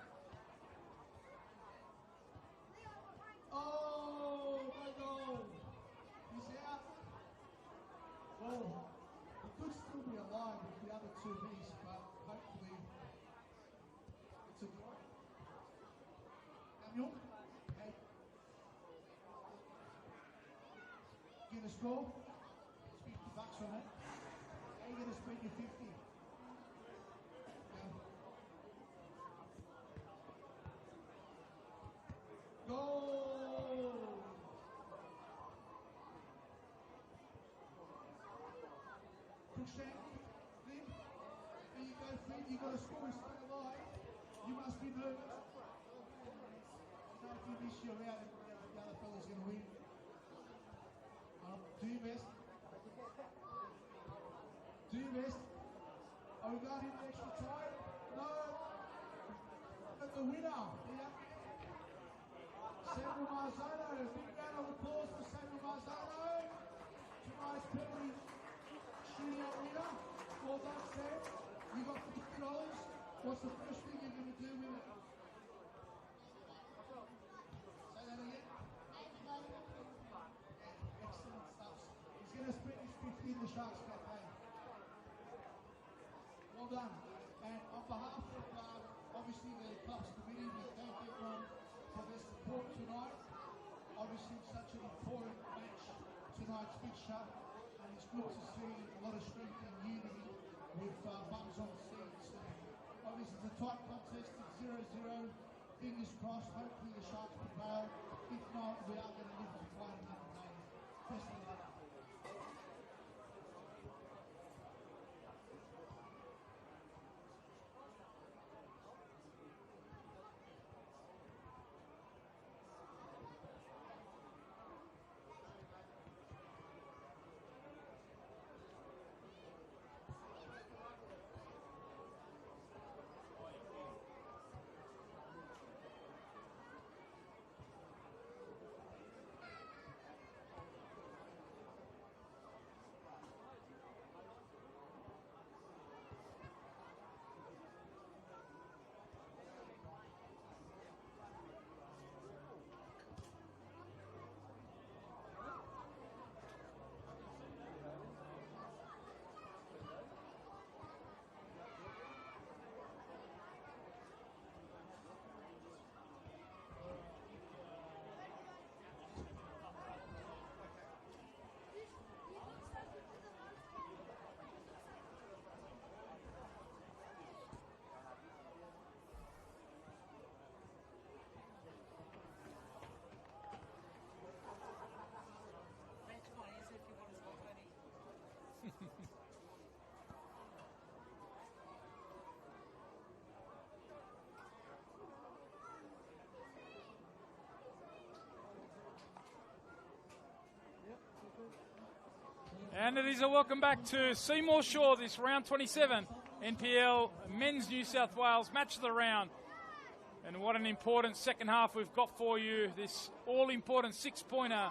Oh, my goal. He's out. Well, he could still be alive with the other 2 miss, but hopefully it's a draw. Samuel, hey. Get a score. It's $50 on it. How are you going to spend your 50? Goal! Crookshank, Flynn. There you go, Flynn. You got a score, stay alive. You must be nervous. You know, if you miss your round, the other fella's going to win. Do your best. Do your best. Are we going into extra time? No. But the winner, Samuel Marzano. Big round of applause for Samuel Marzano. Tonight's penalty shootout winner. Well done, Sam. You got $50. What's the first thing you're going to do with it? Say that again. Excellent stuff. He's going to spend his 50 in the Sharks Cafe. Well done. And on behalf of obviously the club's committee, we thank everyone for their support tonight. Obviously such an important match, tonight's fixture, and it's good to see a lot of strength and unity with bums on seats. Obviously it's a tight contest, it's 0-0. Fingers crossed, hopefully the Sharks prevail. If not, we are going to live to fight another day. Best of luck. And it is a welcome back to Seymour Shore, this round 27 NPL Men's New South Wales match of the round. And what an important second half we've got for you. This all-important six-pointer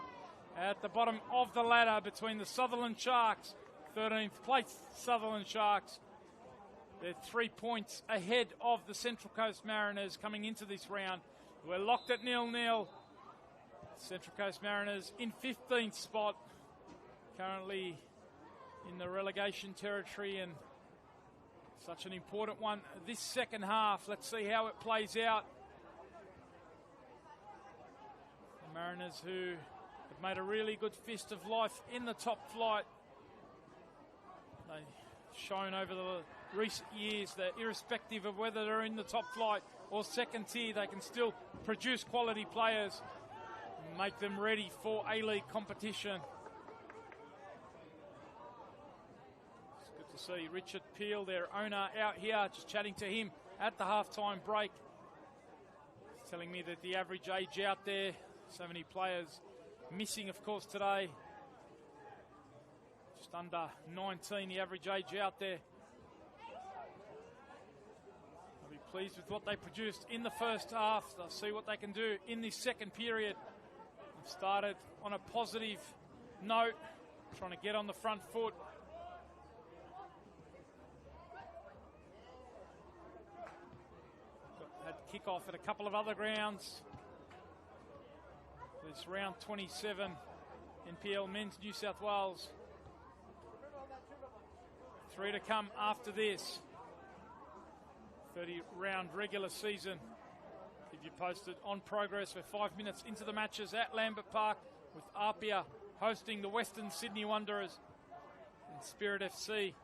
at the bottom of the ladder between the Sutherland Sharks, 13th place Sutherland Sharks. They're 3 points ahead of the Central Coast Mariners coming into this round. We're locked at 0-0. Central Coast Mariners in 15th spot, currently in the relegation territory, and such an important one this second half. Let's see how it plays out. The Mariners, who have made a really good fist of life in the top flight, they've shown over the recent years that irrespective of whether they're in the top flight or second tier, they can still produce quality players and make them ready for A-League competition. See Richard Peel, their owner, out here, just chatting to him at the halftime break. He's telling me that the average age out there, so many players missing, of course, today. Just under 19, the average age out there. I'll be pleased with what they produced in the first half. They'll see what they can do in this second period. They've started on a positive note, trying to get on the front foot. Kick-off at a couple of other grounds. This round 27 NPL Men's New South Wales. 3 to come after this. 30-round regular season. Keep you posted on progress. We're 5 minutes into the matches at Lambert Park, with Apia hosting the Western Sydney Wanderers, and Spirit FC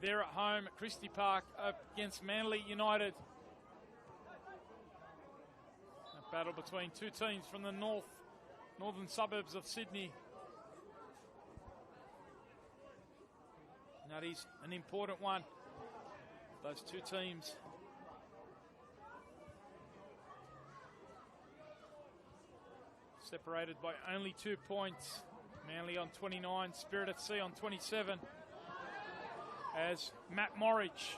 there at home at Christie Park up against Manly United. Battle between two teams from the northern suburbs of Sydney. And that is an important one. Those two teams separated by only 2 points. Manly on 29, Spirit FC on 27. As Matt Morridge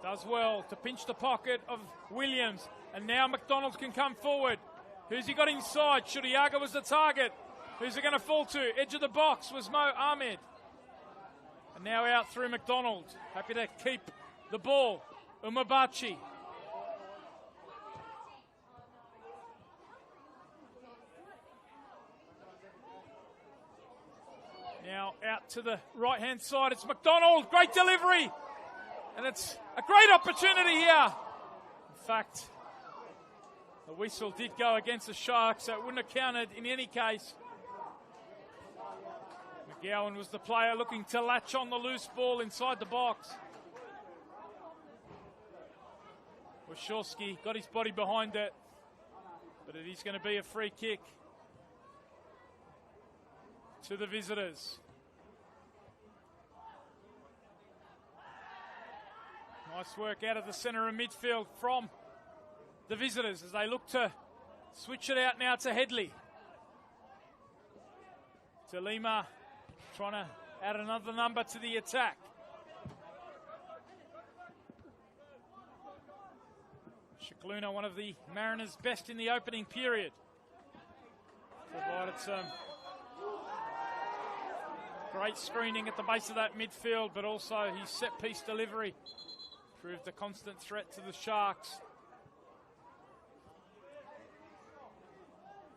Does well to pinch the pocket of Williams. And now McDonald can come forward. Who's he got inside? Shuriaga was the target. Who's it going to fall to? Edge of the box was Mo Ahmed. And now out through McDonald. Happy to keep the ball. Umabachi. Now out to the right-hand side. It's McDonald. Great delivery. And it's a great opportunity here. In fact, the whistle did go against the Sharks, so it wouldn't have counted in any case. McGowan was the player looking to latch on the loose ball inside the box. Wachowski got his body behind it, but it is going to be a free kick to the visitors. Nice work out of the centre of midfield from the visitors as they look to switch it out now to Headley. To Lima, trying to add another number to the attack. Shikluna, one of the Mariners' best in the opening period. Provided some great screening at the base of that midfield, but also his set-piece delivery proved a constant threat to the Sharks.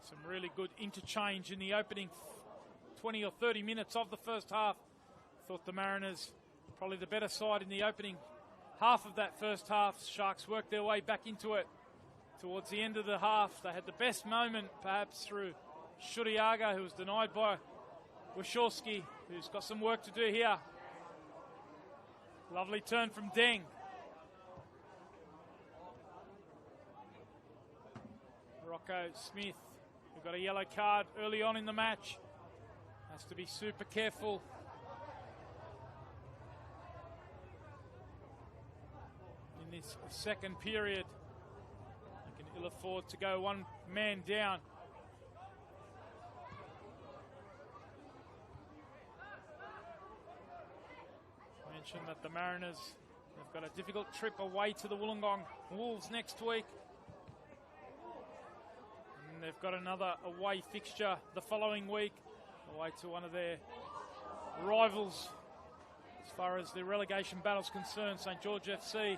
Some really good interchange in the opening 20 or 30 minutes of the first half. Thought the Mariners probably the better side in the opening half of that first half. Sharks worked their way back into it towards the end of the half. They had the best moment perhaps through Shuriaga, who was denied by Wachowski, who's got some work to do here. Lovely turn from Deng. Rocco Smith, who got a yellow card early on in the match, has to be super careful. In this second period, they can ill afford to go one man down. I mentioned that the Mariners have got a difficult trip away to the Wollongong Wolves next week. And they've got another away fixture the following week, away to one of their rivals as far as the relegation battle is concerned, St George FC,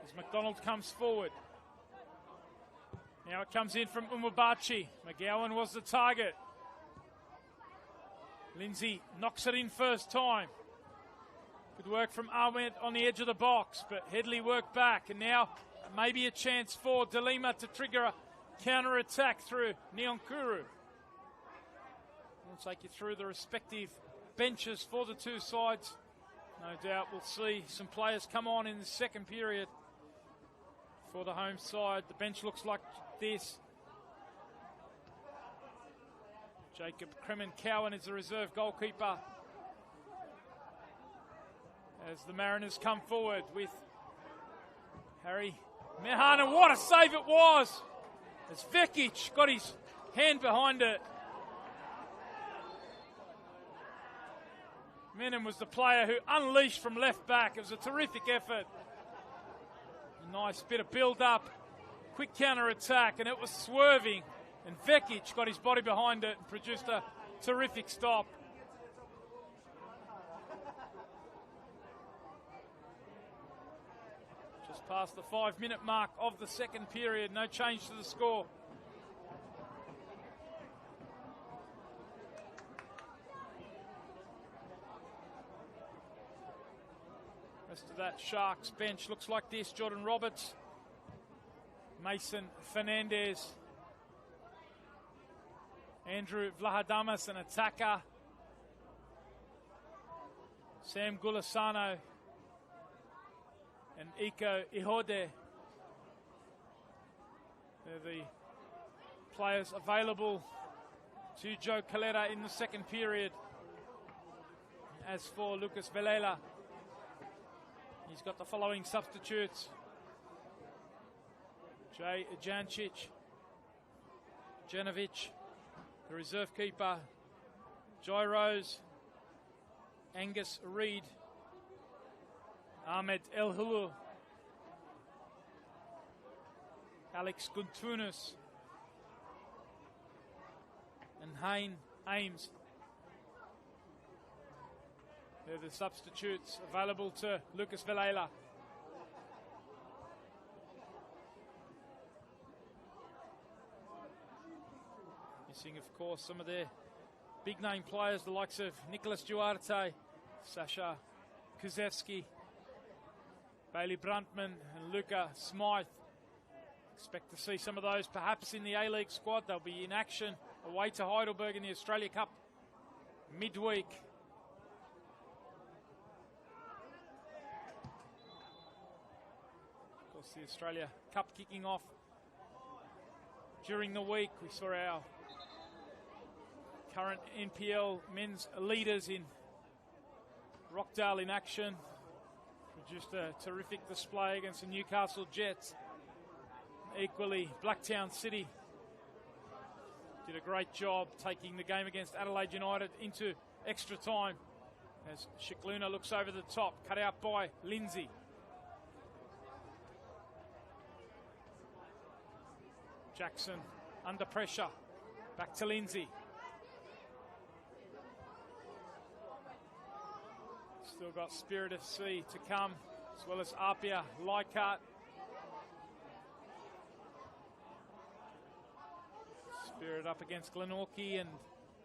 as McDonald comes forward. Now it comes in from Umabachi. McGowan was the target. Lindsay knocks it in first time. Good work from Ahmed on the edge of the box, but Headley worked back, and now maybe a chance for DeLima to trigger a counter-attack through Nyonkuru. We'll take you through the respective benches for the two sides. No doubt we'll see some players come on in the second period for the home side. The bench looks like this. Jacob Kremen-Cowan is the reserve goalkeeper, as the Mariners come forward with Harry Mehan, and what a save it was! As Vekic got his hand behind it. Menon was the player who unleashed from left back. It was a terrific effort. A nice bit of build-up, quick counter-attack, and it was swerving. And Vekic got his body behind it and produced a terrific stop. Past the 5-minute mark of the second period. No change to the score. Rest of that Sharks bench looks like this. Jordan Roberts, Mason Fernandez, Andrew Vlahadamas, an attacker, Sam Gulasano, and Iko Ihode. They're the players available to Joe Calera in the second period. As for Lucas Velela, he's got the following substitutes: Jay Jancic, Janovic, the reserve keeper, Jai Rose, Angus Reid, Ahmed El Hulu, Alex Guntunis, and Hayne Ames. They're the substitutes available to Lucas Velela. Missing, of course, some of their big-name players, the likes of Nicholas Duarte, Sasha Kuzevsky, Bailey Bruntman, and Luca Smythe. Expect to see some of those perhaps in the A-League squad. They'll be in action away to Heidelberg in the Australia Cup midweek. Of course, the Australia Cup kicking off during the week. We saw our current NPL men's leaders in Rockdale in action. Produced a terrific display against the Newcastle Jets. Equally, Blacktown City did a great job taking the game against Adelaide United into extra time as Shikluna looks over the top, cut out by Lindsay. Jackson under pressure, back to Lindsay. Still got Spirit FC to come, as well as Apia Leichhardt. Spirit up against Glenorchy, and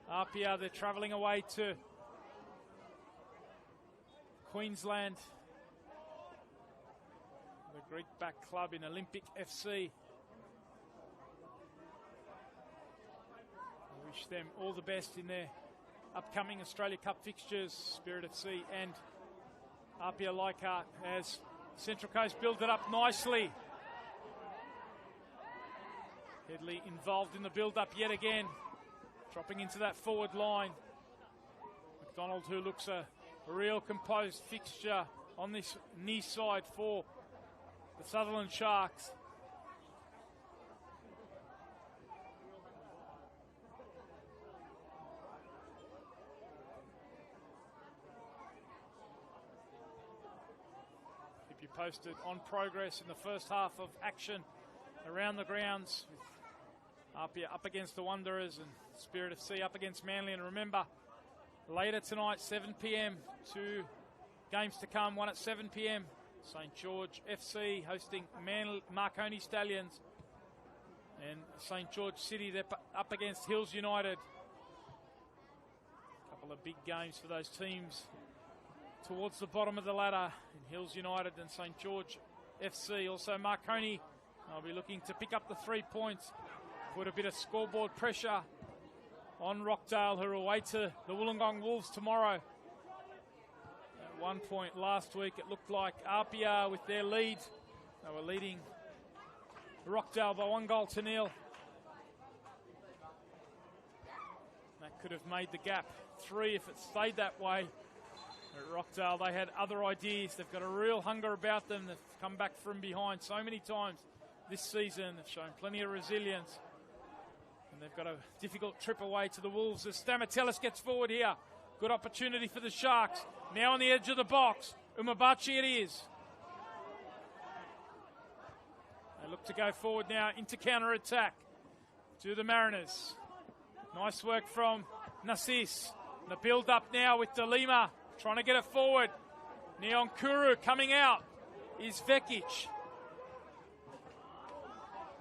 Apia, they're travelling away to Queensland. The Greek-backed club in Olympic FC. I wish them all the best in their upcoming Australia Cup fixtures, Spirit FC and Apia Leichhardt, as Central Coast build it up nicely. Headley involved in the build-up yet again, dropping into that forward line. McDonald, who looks a real composed fixture on this near side for the Sutherland Sharks. Keep you posted on progress in the first half of action around the grounds. Apia up against the Wanderers and Spirit FC up against Manly. And remember, later tonight, 7 p.m, 2 games to come, one at 7 p.m. St. George FC hosting Marconi Stallions. And St. George City, they're up against Hills United. A couple of big games for those teams towards the bottom of the ladder in Hills United and St. George FC. Also Marconi, I'll be looking to pick up the 3 points, put a bit of scoreboard pressure on Rockdale, who are away to the Wollongong Wolves tomorrow. At one point last week, it looked like Apia with their lead. They were leading Rockdale by 1-0. That could have made the gap 3 if it stayed that way. At Rockdale, they had other ideas. They've got a real hunger about them. They've come back from behind so many times this season. They've shown plenty of resilience. And they've got a difficult trip away to the Wolves as Stamatellis gets forward here. Good opportunity for the Sharks. Now on the edge of the box. Umabachi it is. They look to go forward now into counter-attack to the Mariners. Nice work from Nassis. The build-up now with De Lima trying to get it forward. Neon Kuru coming out is Vekic.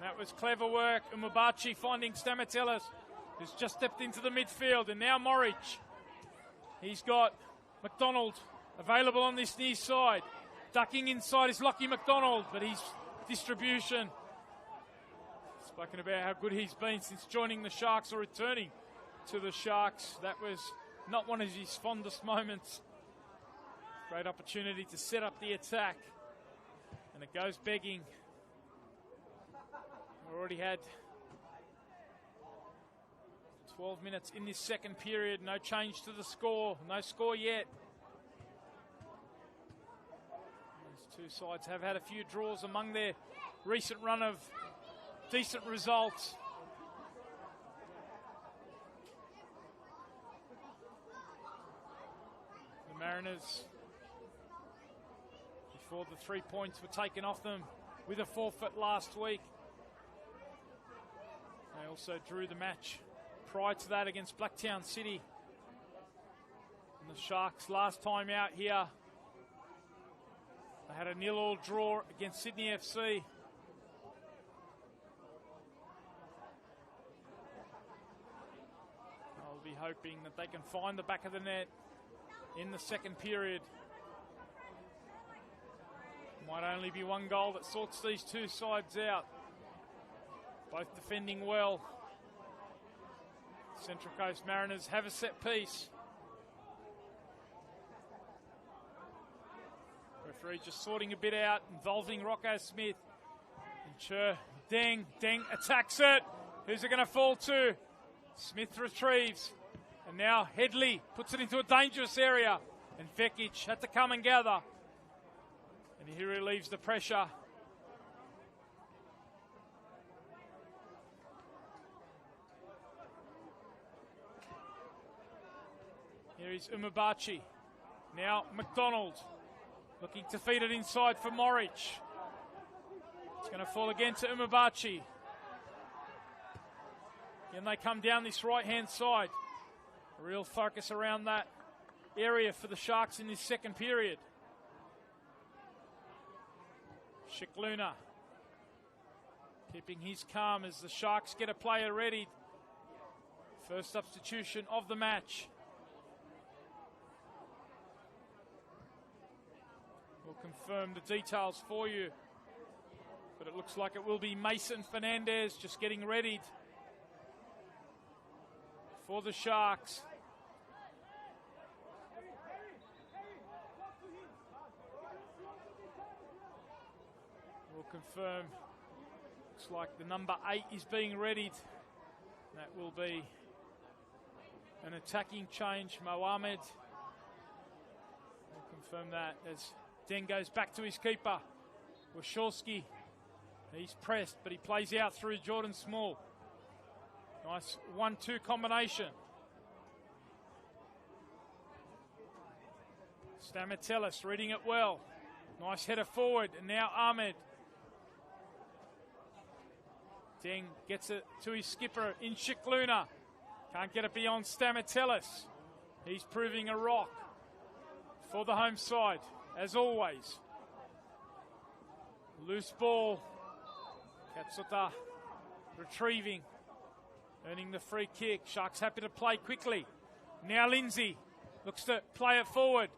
That was clever work. Umabachi finding Stamatellis, who's just stepped into the midfield. And now Morich. He's got McDonald available on this near side. Ducking inside is Lockie McDonald, but his distribution. Spoken about how good he's been since joining the Sharks or returning to the Sharks. That was not one of his fondest moments. Great opportunity to set up the attack. And it goes begging. Already had 12 minutes in this second period. No change to the score. No score yet. These two sides have had a few draws among their recent run of decent results. The Mariners, before the 3 points were taken off them with a forfeit last week, also drew the match prior to that against Blacktown City. And the Sharks last time out here, they had a 0-0 draw against Sydney FC. I'll be hoping that they can find the back of the net in the second period. Might only be one goal that sorts these two sides out. Both defending well. Central Coast Mariners have a set piece. Referee just sorting a bit out, involving Rocco Smith. And Deng attacks it. Who's it going to fall to? Smith retrieves. And now Headley puts it into a dangerous area. And Vekic had to come and gather. And he relieves the pressure. Here is Umabachi. Now McDonald looking to feed it inside for Morich. It's going to fall again to Umabachi. And they come down this right-hand side. A real focus around that area for the Sharks in this second period. Shikluna keeping his calm as the Sharks get a player ready. First substitution of the match. We'll confirm the details for you. But it looks like it will be Mason Fernandez just getting readied for the Sharks. We'll confirm. Looks like the number 8 is being readied. That will be an attacking change, Mohamed. We'll confirm that as Den goes back to his keeper, Wachowski. He's pressed, but he plays out through Jordan Small. Nice 1-2 combination. Stamatellis reading it well. Nice header forward, and now Ahmed. Deng gets it to his skipper in Shikluna. Can't get it beyond Stamatellis. He's proving a rock for the home side, as always. Loose ball. Katsuta retrieving, earning the free kick. Sharks happy to play quickly. Now Lindsay looks to play it forward.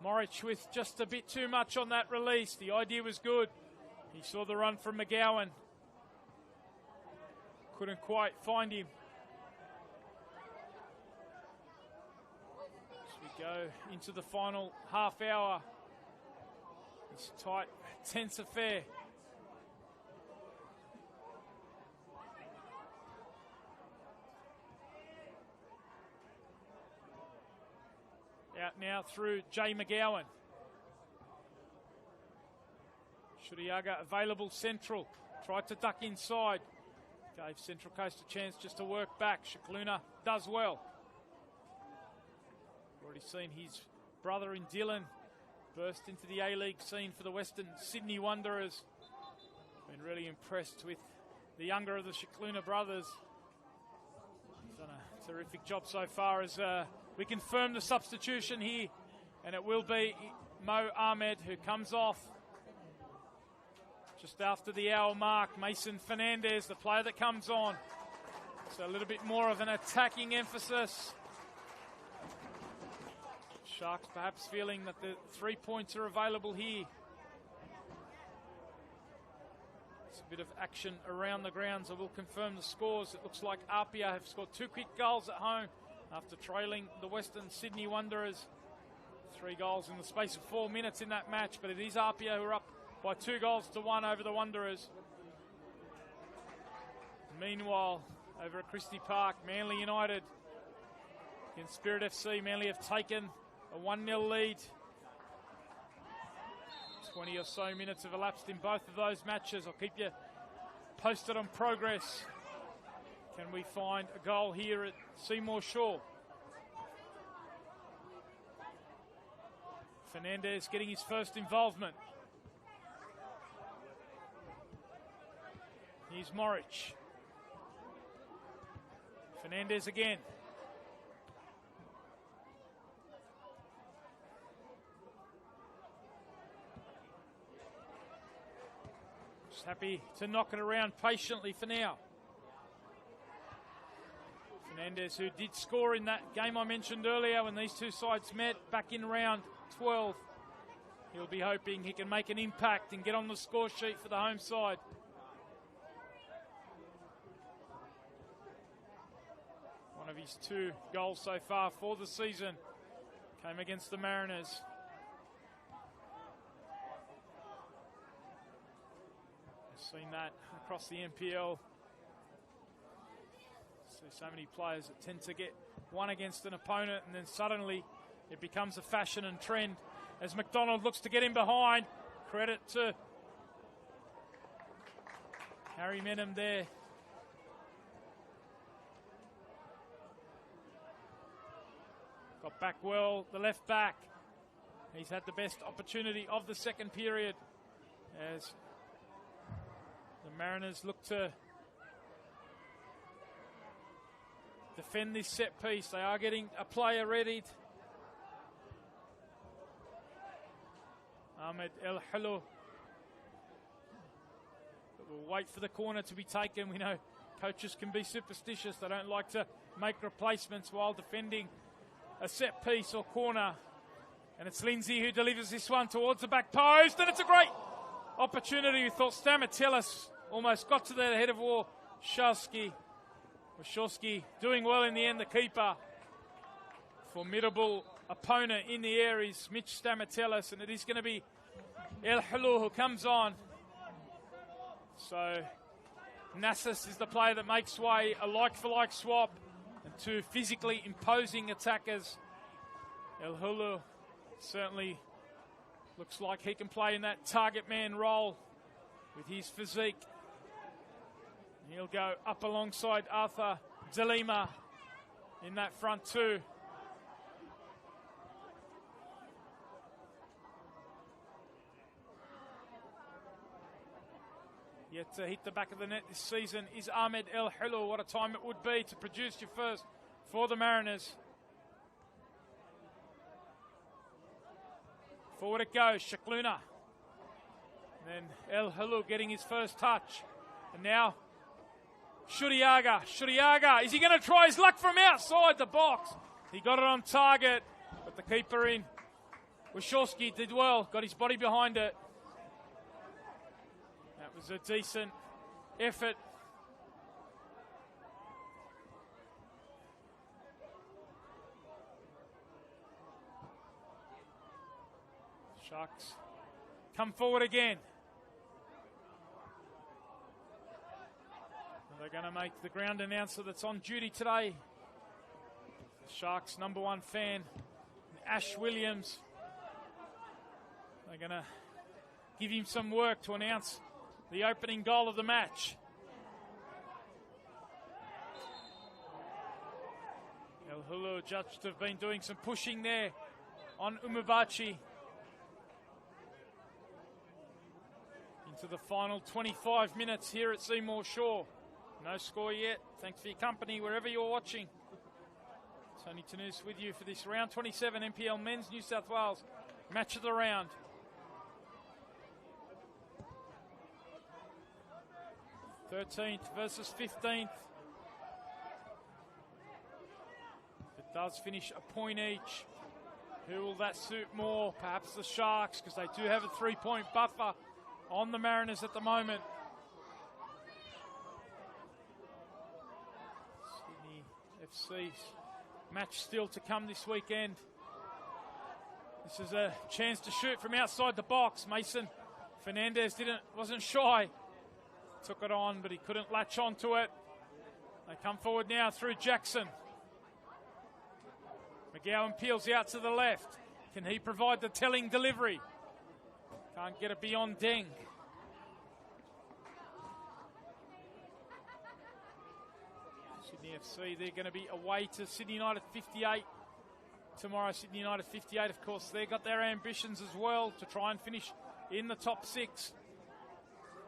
Morich with just a bit too much on that release. The idea was good. He saw the run from McGowan. Couldn't quite find him. As we go into the final half hour. It's a tight, tense affair. Out now through Jay McGowan. Shuriaga available central. Tried to duck inside. Gave Central Coast a chance just to work back. Shikluna does well. Already seen his brother in Dylan burst into the A-League scene for the Western Sydney Wanderers. Been really impressed with the younger of the Shikluna brothers. He's done a terrific job so far as we confirm the substitution here. And it will be Mo Ahmed who comes off just after the hour mark. Mason Fernandez, the player that comes on. So a little bit more of an attacking emphasis. Sharks perhaps feeling that the 3 points are available here. It's a bit of action around the grounds. I will confirm the scores. It looks like Apia have scored 2 quick goals at home after trailing the Western Sydney Wanderers. 3 goals in the space of 4 minutes in that match, but it is Apia who are up by 2-1 over the Wanderers. Meanwhile, over at Christie Park, Manly United against Spirit FC. Manly have taken a 1-0 lead. 20 or so minutes have elapsed in both of those matches. I'll keep you posted on progress. Can we find a goal here at Seymour Shore? Fernandez getting his first involvement. Here's Morich. Fernandez again. Just happy to knock it around patiently for now. Fernandez, who did score in that game I mentioned earlier when these two sides met back in round 12. He'll be hoping he can make an impact and get on the score sheet for the home side. One of his 2 goals so far for the season came against the Mariners. We've seen that across the NPL. So many players that tend to get one against an opponent and then suddenly it becomes a fashion and trend as McDonald looks to get in behind. Credit to Harry Menem there. Got back well, the left back. He's had the best opportunity of the second period as the Mariners look to defend this set piece. They are getting a player readied. Ahmed El Halo. But we'll wait for the corner to be taken. We know coaches can be superstitious. They don't like to make replacements while defending a set piece or corner. And it's Lindsay who delivers this one towards the back post. And it's a great opportunity. We thought Stamatellis almost got to the head of Warshawski. Warshawski doing well in the end, the keeper. Formidable opponent in the air is Mitch Stamatellis, and it is going to be El Halo who comes on. So Nassis is the player that makes way, a like-for-like swap, and 2 physically imposing attackers. El Halo certainly looks like he can play in that target man role with his physique. And he'll go up alongside Arthur De Lima in that front 2. Yet to hit the back of the net this season is Ahmed El Hilo. What a time it would be to produce your first for the Mariners. Forward it goes, Shakluna. Then El Hilo getting his first touch. And now Shuriaga. Shuriaga, is he going to try his luck from outside the box? He got it on target, but the keeper in. Wachowski did well, got his body behind it. That was a decent effort. Sharks come forward again. They're going to make the ground announcer that's on duty today. Sharks #1 fan, Ash Williams. They're going to give him some work to announce the opening goal of the match. El Hulu judged to have been doing some pushing there on Umabachi. Into the final 25 minutes here at Seymour Shore. No score yet. Thanks for your company wherever you're watching. Tony Tanous with you for this round 27 NPL Men's New South Wales match of the round. '13th versus 15th. It does finish a point each. Who will that suit more? Perhaps the Sharks, because they do have a 3-point buffer on the Mariners at the moment. Sydney FC's match still to come this weekend. This is a chance to shoot from outside the box. Mason Fernandez wasn't shy. Took it on, but he couldn't latch onto it. They come forward now through Jackson. McGowan peels out to the left. Can he provide the telling delivery? Can't get it beyond Deng. Sydney FC, they're going to be away to Sydney United 58. Tomorrow, Sydney United 58, of course, they've got their ambitions as well to try and finish in the top 6.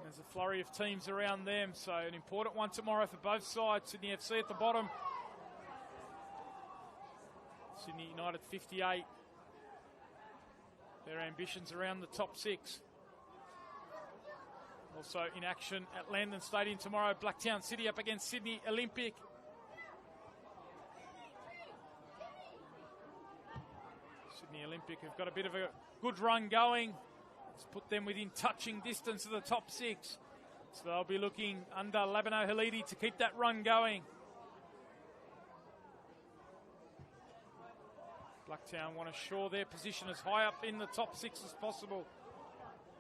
There's a flurry of teams around them, so an important one tomorrow for both sides. Sydney FC at the bottom Sydney United 58. Their ambitions around the top 6. Also in action at Landon Stadium tomorrow, Blacktown City up against Sydney Olympic. Sydney Olympic have got a bit of a good run going. It's put them within touching distance of the top 6. So they'll be looking under Labano Halidi to keep that run going. Blacktown want to shore their position as high up in the top 6 as possible,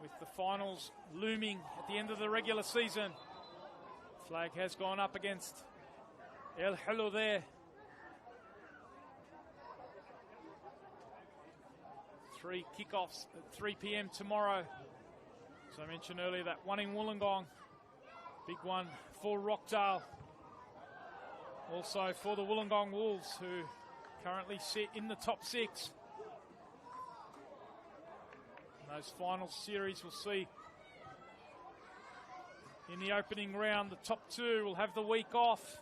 with the finals looming at the end of the regular season. Flag has gone up against El Hilo there. 3 kickoffs at 3 p.m. tomorrow. As I mentioned earlier, that one in Wollongong. Big one for Rockdale. Also for the Wollongong Wolves, who currently sit in the top 6. And those final series we'll see in the opening round. The top 2 will have the week off.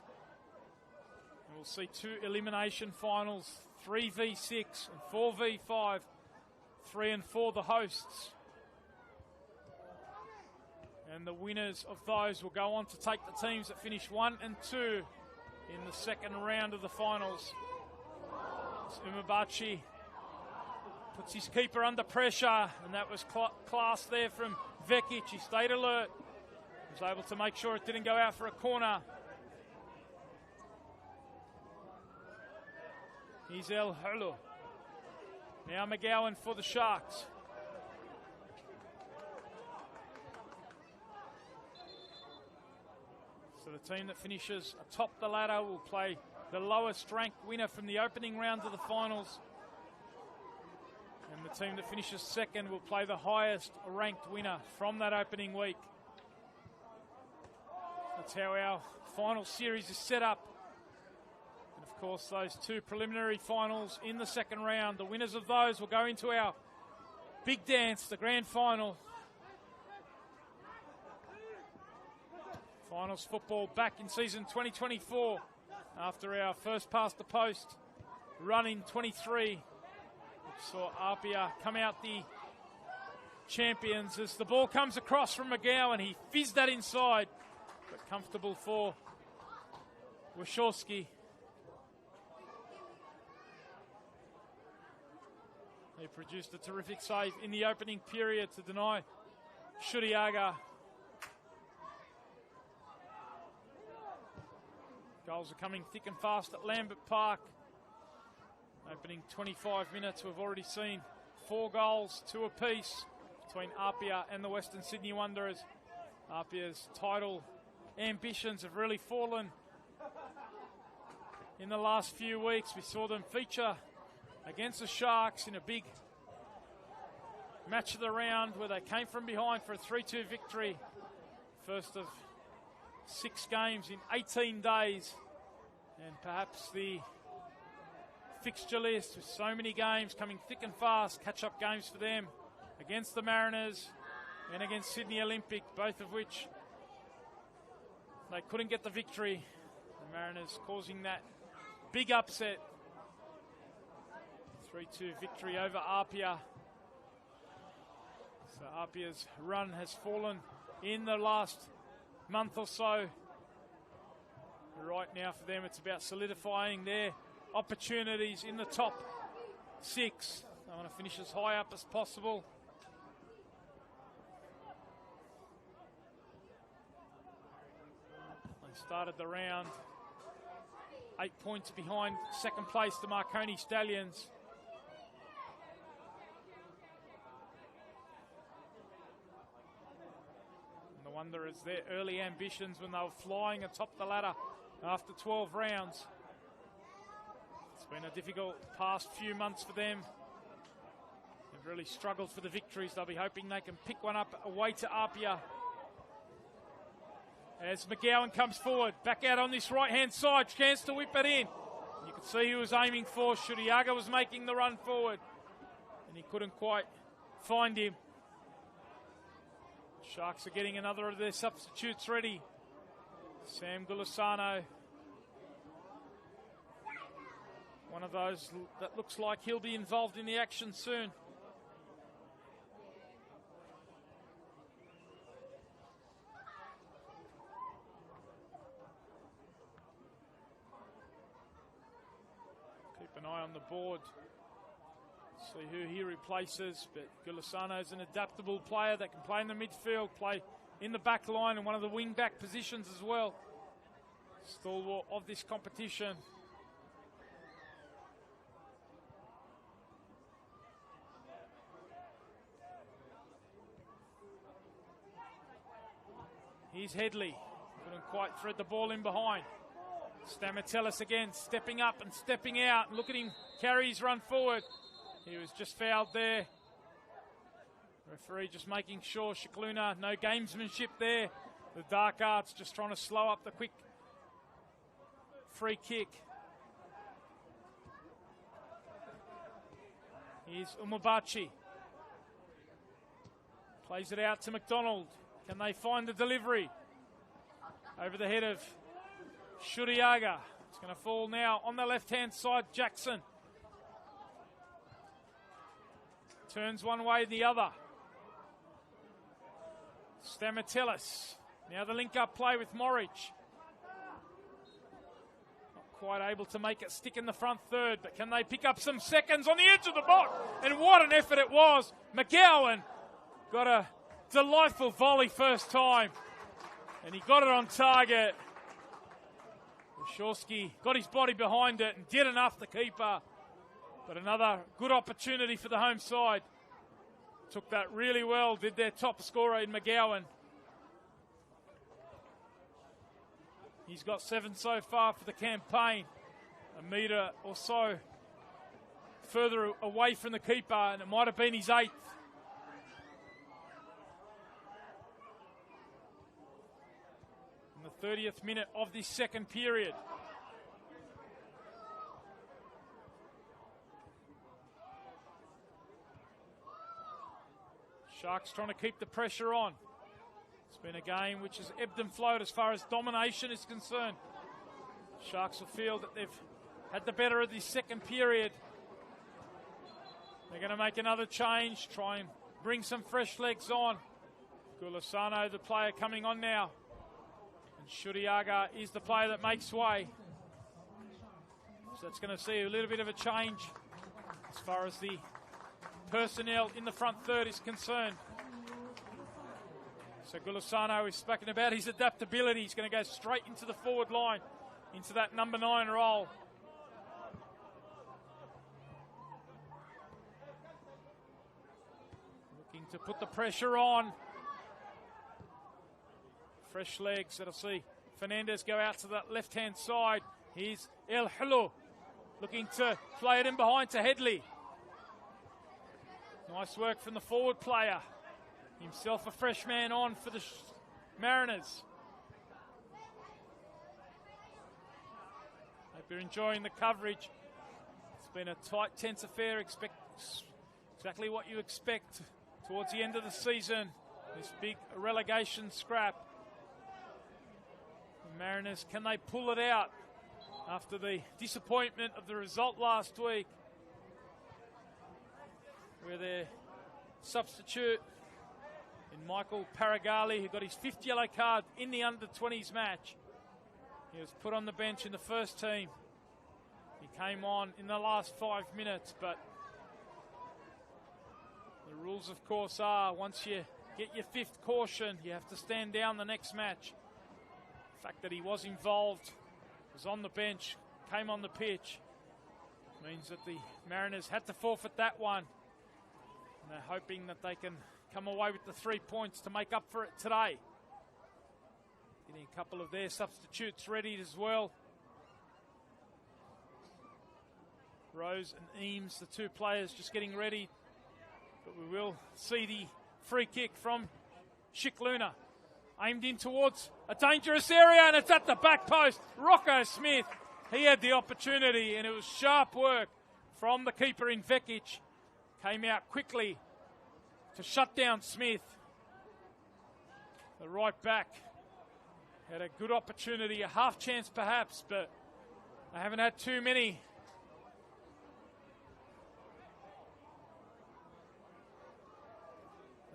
And we'll see 2 elimination finals, 3v6 and 4v5. 3 and 4 the hosts. And the winners of those will go on to take the teams that finish 1 and 2 in the second round of the finals. Umabachi puts his keeper under pressure, and that was class there from Vekic. He stayed alert. He was able to make sure it didn't go out for a corner. Here's El Hulu. Now McGowan for the Sharks. So the team that finishes atop the ladder will play the lowest ranked winner from the opening round of the finals. And the team that finishes second will play the highest ranked winner from that opening week. That's how our final series is set up. And of course, those 2 preliminary finals in the second round, the winners of those will go into our big dance, the grand final. Finals football back in season 2024 after our first past the post run in 23. We saw Apia come out the champions as the ball comes across from McGowan. He fizzed that inside, but comfortable for Wachowski. He produced a terrific save in the opening period to deny Shuriaga. Goals are coming thick and fast at Lambert Park. Opening 25 minutes, we've already seen 4 goals, 2 apiece between Apia and the Western Sydney Wanderers. Apia's title ambitions have really fallen in the last few weeks. We saw them feature against the Sharks in a big match of the round where they came from behind for a 3-2 victory. First of 6 games in 18 days. And perhaps the fixture list with so many games coming thick and fast, catch-up games for them against the Mariners and against Sydney Olympic, both of which they couldn't get the victory. The Mariners causing that big upset. 3-2 victory over Apia. So Apia's run has fallen in the last month or so. Right now for them, it's about solidifying their opportunities in the top 6. They want to finish as high up as possible. They started the round 8 points behind second place, the Marconi Stallions. And the Wanderers, their early ambitions when they were flying atop the ladder after 12 rounds. It's been a difficult past few months for them. They've really struggled for the victories. They'll be hoping they can pick one up away to Apia. As McGowan comes forward, back out on this right-hand side, chance to whip it in. You could see he was aiming for Shuriaga, was making the run forward, and he couldn't quite find him. Sharks are getting another of their substitutes ready. Sam Gulisano, one One of those that looks like he'll be involved in the action soon. Keep an eye on the board. See who he replaces, but Gulisano is an adaptable player that can play in the midfield, play in the back line and one of the wing back positions as well. Stalwart of this competition. Here's Headley. Couldn't quite thread the ball in behind. Stamatellis again, stepping up and stepping out. Look at him carry his run forward. He was just fouled there. Referee just making sure Shikluna, no gamesmanship there. The dark arts just trying to slow up the quick free kick. Here's Umabachi. Plays it out to McDonald. Can they find the delivery? Over the head of Shuriaga. It's going to fall now on the left-hand side, Jackson. Turns one way, the other. Stamatellis. Now the link-up play with Morridge. Not quite able to make it stick in the front third, but can they pick up some seconds on the edge of the box? And what an effort it was. McGowan got a delightful volley first time, and he got it on target. Wachowski got his body behind it and did enough, the keeper. But another good opportunity for the home side. Took that really well, did their top scorer in McGowan. He's got 7 so far for the campaign. A metre or so further away from the keeper, and it might have been his 8th. In the 30th minute of this second period. Sharks trying to keep the pressure on. It's been a game which has ebbed and flowed as far as domination is concerned. Sharks will feel that they've had the better of this second period. They're going to make another change, try and bring some fresh legs on. Gulisano, the player coming on now. And Shuriaga is the player that makes way. So that's going to see a little bit of a change as far as the personnel in the front third is concerned. So Gulisano, we've spoken about his adaptability. He's going to go straight into the forward line, into that number 9 role. Looking to put the pressure on. Fresh legs. That'll see Fernandez go out to that left-hand side. Here's El Hulu looking to play it in behind to Headley. Nice work from the forward player. Himself a fresh man on for the Mariners. Hope you're enjoying the coverage. It's been a tight, tense affair. Exactly what you expect towards the end of the season. This big relegation scrap. The Mariners, can they pull it out after the disappointment of the result last week, where their substitute in Michael Paragali, who got his 5th yellow card in the under-20s match. He was put on the bench in the first team. He came on in the last 5 minutes, but the rules, of course, are once you get your 5th caution, you have to stand down the next match. The fact that he was involved, was on the bench, came on the pitch, means that the Mariners had to forfeit that one. And they're hoping that they can come away with the 3 points to make up for it today. Getting a couple of their substitutes ready as well. Rose and Eames, the 2 players, just getting ready. But we will see the free kick from Shikluna. Aimed in towards a dangerous area, and it's at the back post. Rocco Smith, he had the opportunity, and it was sharp work from the keeper in Vekic. Came out quickly to shut down Smith. The right back had a good opportunity, a half chance perhaps, but they haven't had too many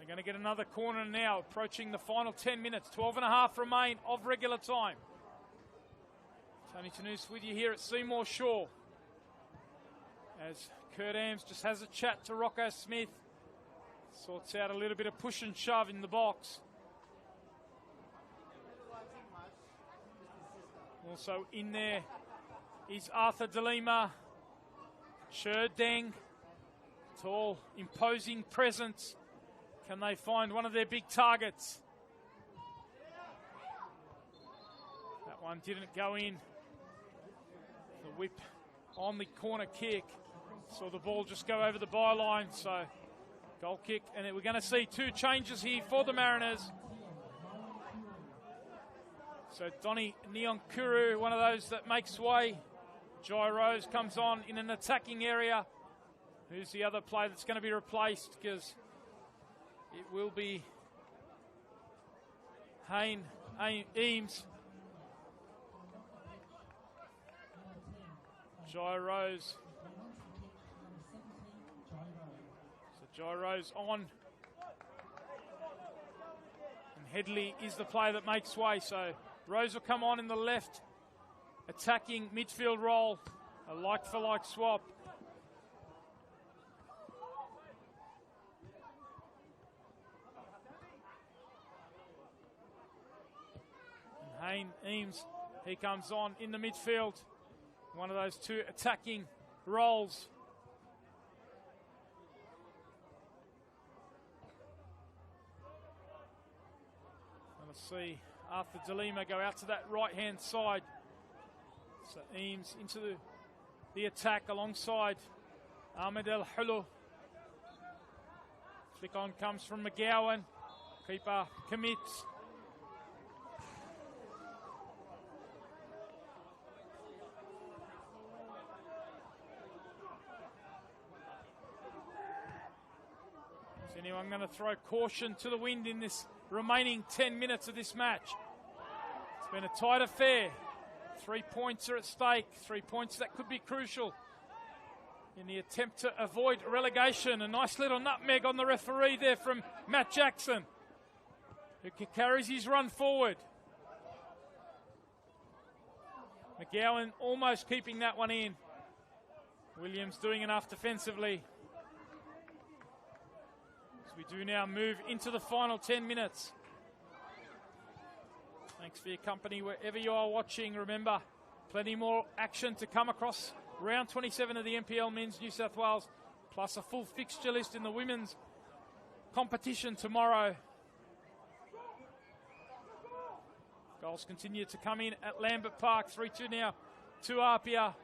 They're going to get another corner now, approaching the final 10 minutes. 12.5 remain of regular time. Tony Tanous with you here at Seymour Shaw. As Kurt Ames just has a chat to Rocco Smith. Sorts out a little bit of push and shove in the box. Also in there is Arthur DeLima. Cher Deng. Tall, imposing presence. Can they find one of their big targets? That one didn't go in. The whip on the corner kick. Saw the ball just go over the byline, so goal kick. And we're going to see two changes here for the Mariners. So Donny Nyonkuru, one of those that makes way. Jai Rose comes on in an attacking area. Who's the other player that's going to be replaced? Because it will be Eames. Jai Rose. So Jai Rose on. And Headley is the player that makes way. So Rose will come on in the left attacking midfield role. A like-for-like swap. And Eames, he comes on in the midfield. One of those two attacking roles. And let's see Arthur DeLima go out to that right-hand side. So Eames into the attack alongside Ahmed El Hulu. Flick on comes from McGowan. Keeper commits. Anyone going to throw caution to the wind in this remaining 10 minutes of this match? It's been a tight affair. 3 points are at stake. 3 points that could be crucial in the attempt to avoid relegation. A nice little nutmeg on the referee there from Matt Jackson, who carries his run forward. McGowan almost keeping that one in. Williams doing enough defensively. We do now move into the final 10 minutes. Thanks for your company wherever you are watching. Remember, plenty more action to come across round 27 of the NPL Men's New South Wales, plus a full fixture list in the women's competition tomorrow. Goals continue to come in at Lambert Park. 3-2 now to Apia.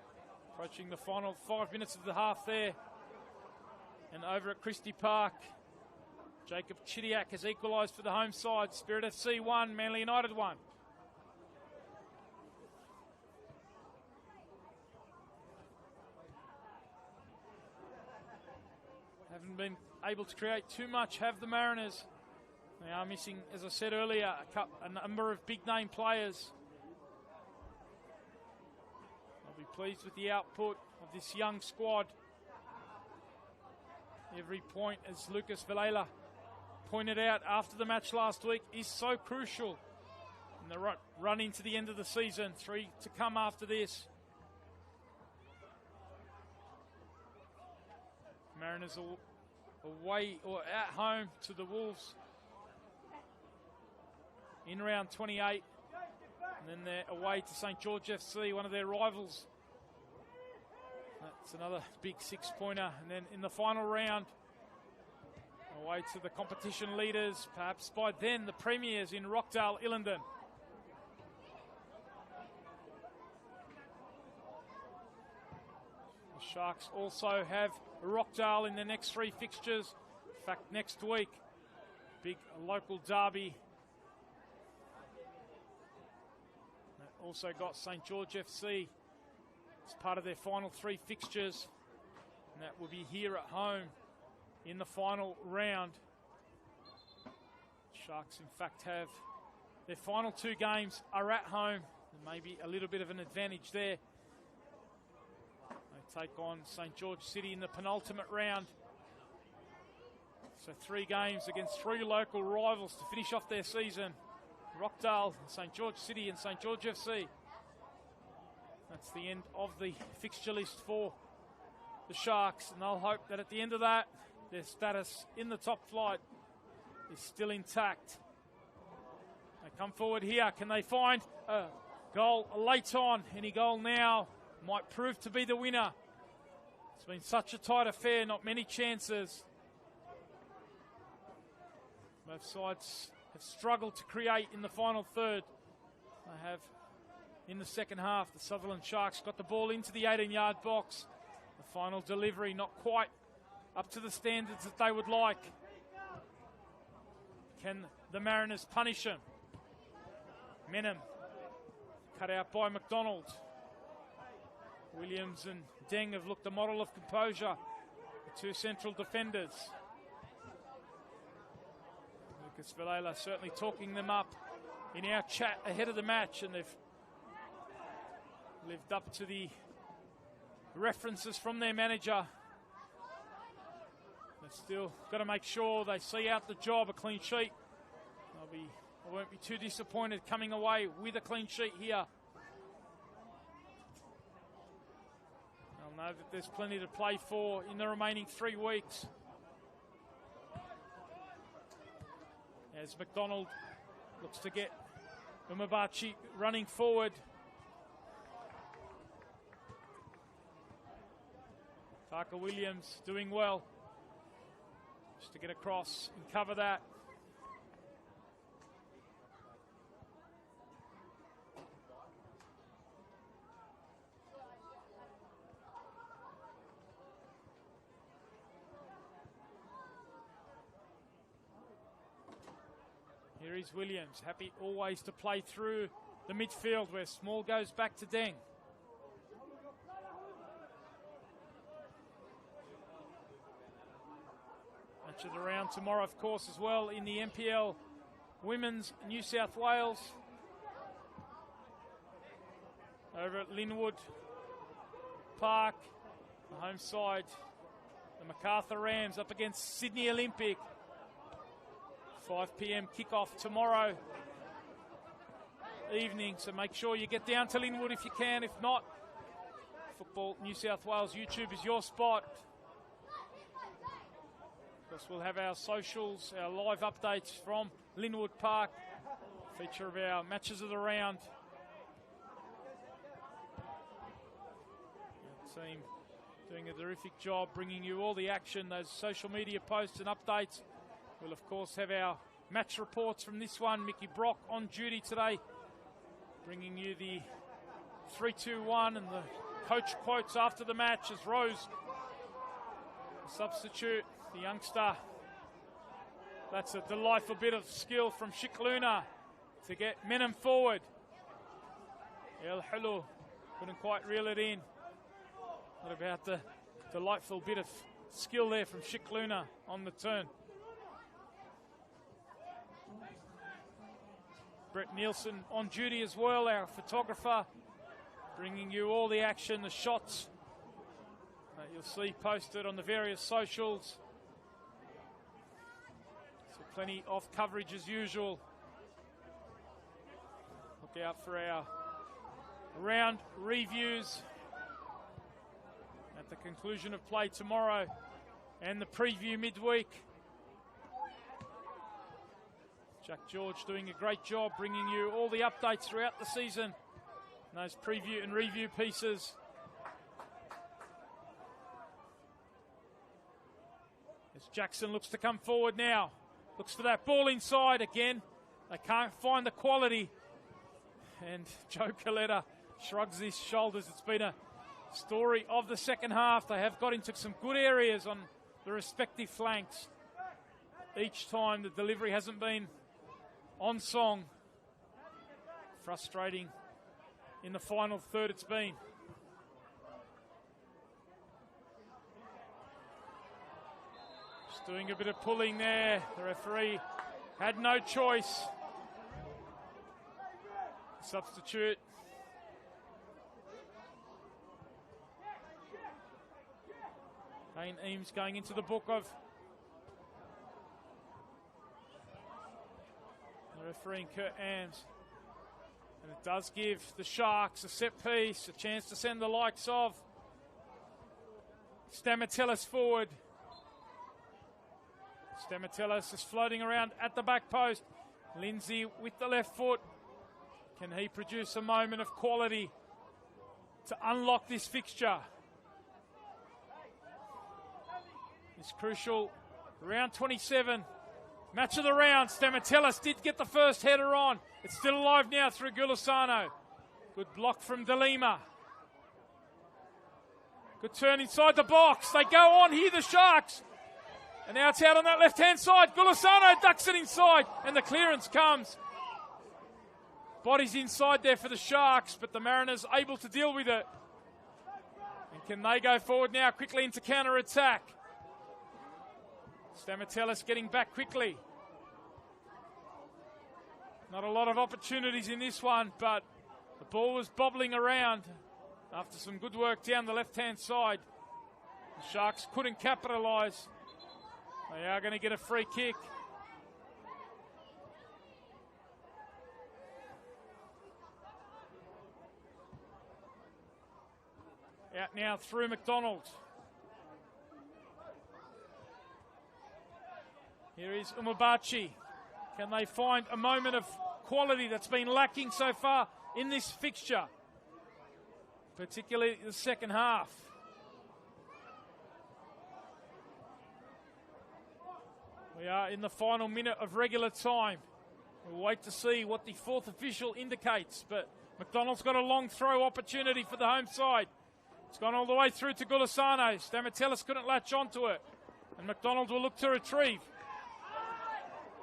Approaching the final 5 minutes of the half there. And over at Christie Park, Jacob Chidiak has equalised for the home side. Spirit FC 1, Manly United 1. Haven't been able to create too much, have the Mariners. They are missing, as I said earlier, a number of big-name players. I'll be pleased with the output of this young squad. Every point, as Lucas Villela pointed out after the match last week, is so crucial in the run into the end of the season. 3 to come after this. Mariners away or at home to the Wolves in round 28. And then they're away to St. George FC, one of their rivals. That's another big 6-pointer. And then in the final round, away to the competition leaders, perhaps by then the premiers in Rockdale, Illendon. The Sharks also have Rockdale in their next 3 fixtures. In fact, next week, big local derby. They've also got St. George FC as part of their final 3 fixtures. And that will be here at home in the final round. Sharks, in fact, have their final 2 games are at home. There may be a little bit of an advantage there. They take on St. George City in the penultimate round. So 3 games against 3 local rivals to finish off their season. Rockdale, St George City and St George FC. That's the end of the fixture list for the Sharks, and they'll hope that at the end of that, their status in the top flight is still intact. They come forward here. Can they find a goal late on? Any goal now might prove to be the winner. It's been such a tight affair, not many chances. Both sides have struggled to create in the final third. They have in the second half. The Sutherland Sharks got the ball into the 18-yard box. The final delivery not quite up to the standards that they would like. Can the Mariners punish them? Menem cut out by McDonald. Williams and Deng have looked a model of composure. The 2 central defenders. Lucas Villela certainly talking them up in our chat ahead of the match, and they've lived up to the references from their manager. They've still got to make sure they see out the job, a clean sheet. I won't be too disappointed coming away with a clean sheet here. They'll know that there's plenty to play for in the remaining 3 weeks. As McDonald looks to get Umabachi running forward. Parker Williams doing well. Just to get across and cover that. Here is Williams, happy always to play through the midfield where Small goes back to Deng. Match of the round tomorrow, of course, as well in the NPL Women's New South Wales. Over at Linwood Park, the home side, the MacArthur Rams up against Sydney Olympic. 5 p.m. kickoff tomorrow evening, so make sure you get down to Linwood if you can. If not, Football New South Wales YouTube is your spot. Of course, we'll have our socials, our live updates from Linwood Park, feature of our matches of the round. Our team doing a terrific job bringing you all the action, those social media posts and updates. We'll, of course, have our match reports from this one. Mickey Brock on duty today, bringing you the 3-2-1 and the coach quotes after the match as Rose, the substitute, the youngster. That's a delightful bit of skill from Shikluna to get Menem forward. El Hulu couldn't quite reel it in. What about the delightful bit of skill there from Shikluna on the turn? Brett Nielsen on duty as well, our photographer, bringing you all the action, the shots that you'll see posted on the various socials. So plenty of coverage as usual. Look out for our round reviews at the conclusion of play tomorrow and the preview midweek. Jack George doing a great job bringing you all the updates throughout the season. And those preview and review pieces. As Jackson looks to come forward now. Looks for that ball inside again. They can't find the quality. And Joe Coletta shrugs his shoulders. It's been a story of the second half. They have got into some good areas on the respective flanks. Each time the delivery hasn't been on song. Frustrating in the final third it's been. Just doing a bit of pulling there. The referee had no choice. Substitute. Kane Eames going into the book of The referee, Kurt Ames. And it does give the Sharks a set piece, a chance to send the likes of Stamatelis forward. Stamatelis is floating around at the back post. Lindsay with the left foot. Can he produce a moment of quality to unlock this fixture? It's crucial. Round 27. Match of the round. Stamatelis did get the first header on. It's still alive now through Gulisano. Good block from De Lima. Good turn inside the box. They go on here, the Sharks. And now it's out on that left-hand side. Gulisano ducks it inside, and the clearance comes. Bodies inside there for the Sharks, but the Mariners able to deal with it. And can they go forward now quickly into counter-attack? Stamatelis getting back quickly. Not a lot of opportunities in this one, but the ball was bobbling around after some good work down the left-hand side. The Sharks couldn't capitalise. They are going to get a free kick. Out now through McDonald. Here is Umabachi. Can they find a moment of quality that's been lacking so far in this fixture? Particularly the second half. We are in the final minute of regular time. We'll wait to see what the fourth official indicates, but McDonald's got a long throw opportunity for the home side. It's gone all the way through to Gulisano. Stamatelis couldn't latch onto it, and McDonald will look to retrieve.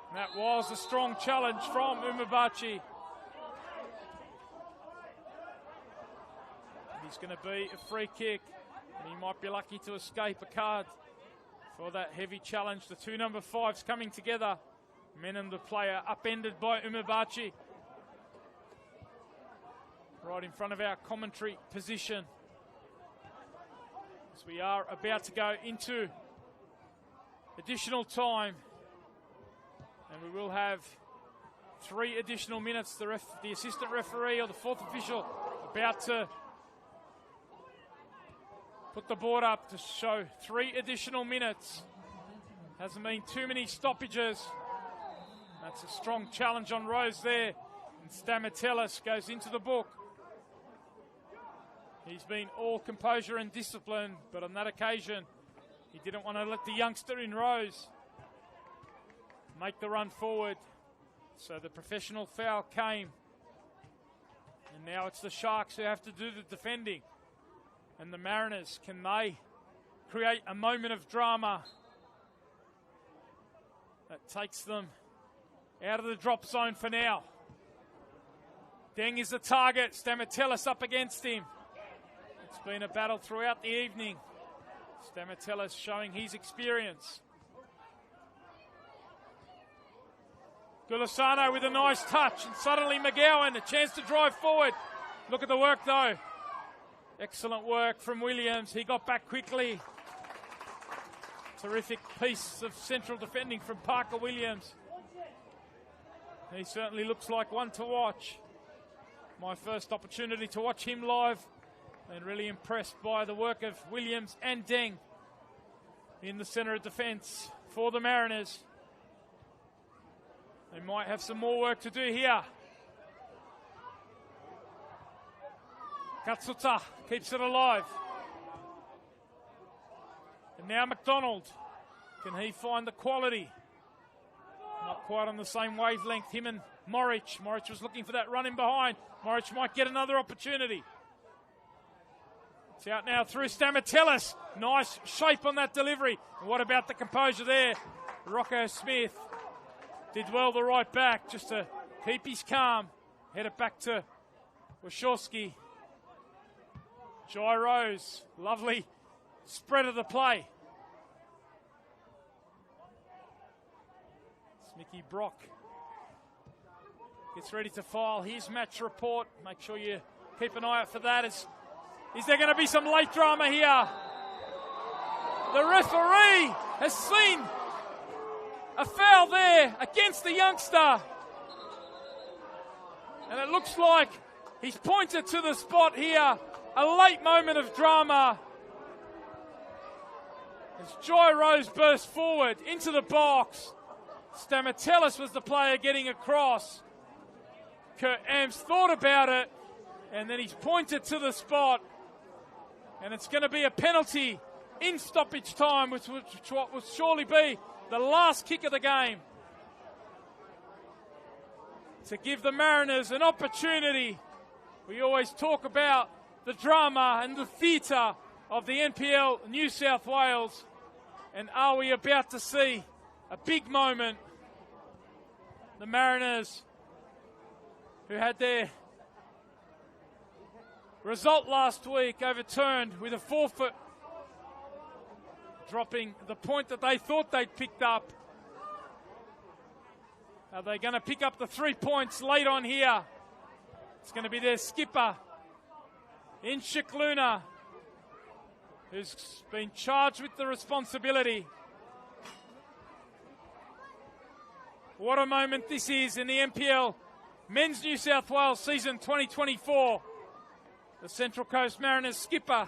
And that was a strong challenge from Umabachi. He's going to be a free kick, and he might be lucky to escape a card for that heavy challenge. The two number 5s coming together. Menon, the player, upended by Umabachi. Right in front of our commentary position. As we are about to go into additional time. And we will have 3 additional minutes. The assistant referee or the fourth official about to put the board up to show 3 additional minutes. Hasn't been too many stoppages. That's a strong challenge on Rose there. And Stamatelis goes into the book. He's been all composure and discipline, but on that occasion, he didn't want to let the youngster in Rose make the run forward. So the professional foul came. And now it's the Sharks who have to do the defending. And the Mariners, can they create a moment of drama that takes them out of the drop zone for now? Deng is the target. Stamatelis up against him. It's been a battle throughout the evening. Stamatelis showing his experience. Gulisano with a nice touch, and suddenly McGowan, a chance to drive forward. Look at the work though. Excellent work from Williams. He got back quickly. Terrific piece of central defending from Parker Williams. He certainly looks like one to watch. My first opportunity to watch him live, and really impressed by the work of Williams and Deng in the centre of defence for the Mariners. They might have some more work to do here. Katsuta keeps it alive. And now McDonald. Can he find the quality? Not quite on the same wavelength, him and Morich. Morich was looking for that run in behind. Morich might get another opportunity. It's out now through Stamatelis. Nice shape on that delivery. And what about the composure there? Rocco Smith did well the right back just to keep his calm. Head it back to Wachowski. Jai Rose, lovely spread of the play. Mickey Brock gets ready to file his match report. Make sure you keep an eye out for that. Is there going to be some late drama here? The referee has seen a foul there against the youngster. And it looks like he's pointed to the spot here. A late moment of drama. As Joy Rose burst forward into the box. Stamatellis was the player getting across. Kurt Amps thought about it, and then he's pointed to the spot. And it's going to be a penalty in stoppage time, which will surely be the last kick of the game, to give the Mariners an opportunity. We always talk about the drama and the theatre of the NPL New South Wales. And are we about to see a big moment? The Mariners, who had their result last week overturned with a forfeit, dropping the point that they thought they'd picked up. Are they going to pick up the 3 points late on here? It's going to be their skipper in Shikluna, who's been charged with the responsibility. What a moment this is in the NPL Men's New South Wales season 2024. The Central Coast Mariners skipper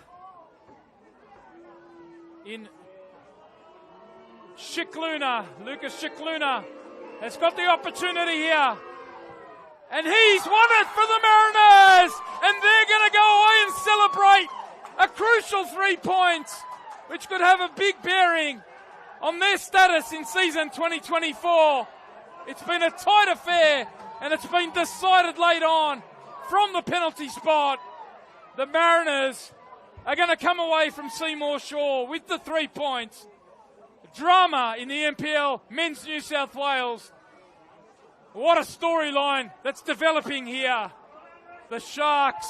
in Shikluna, Lucas Shikluna, has got the opportunity here. And he's won it for the Mariners! And they're going to go away and celebrate a crucial 3 points, which could have a big bearing on their status in season 2024. It's been a tight affair, and it's been decided late on from the penalty spot. The Mariners are going to come away from Seymour Shore with the 3 points. Drama in the NPL Men's New South Wales. What a storyline that's developing here. The Sharks,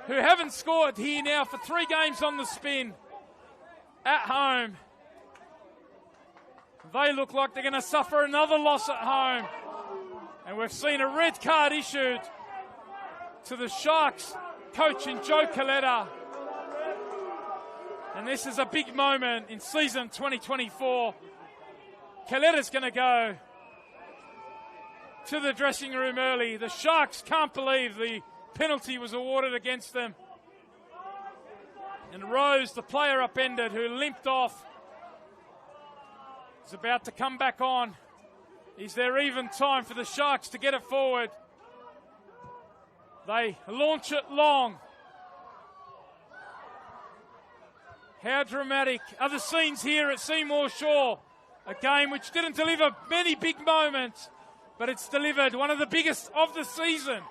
who haven't scored here now for 3 games on the spin at home. They look like they're going to suffer another loss at home. And we've seen a red card issued to the Sharks coach in Joe Coletta. And this is a big moment in season 2024. Coletta's going to go to the dressing room early. The Sharks can't believe the penalty was awarded against them. And Rose, the player upended, who limped off, is about to come back on. Is there even time for the Sharks to get it forward? They launch it long. How dramatic are the scenes here at Seymour Shore? A game which didn't deliver many big moments, but it's delivered one of the biggest of the season,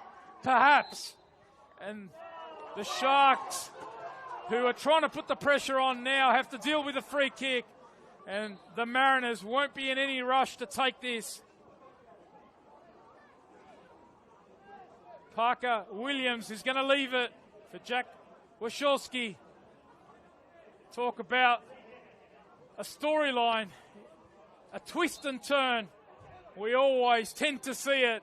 perhaps. And the Sharks, who are trying to put the pressure on now, have to deal with a free kick. And the Mariners won't be in any rush to take this. Parker Williams is going to leave it for Jack Wachowski. Talk about a storyline, a twist and turn. We always tend to see it.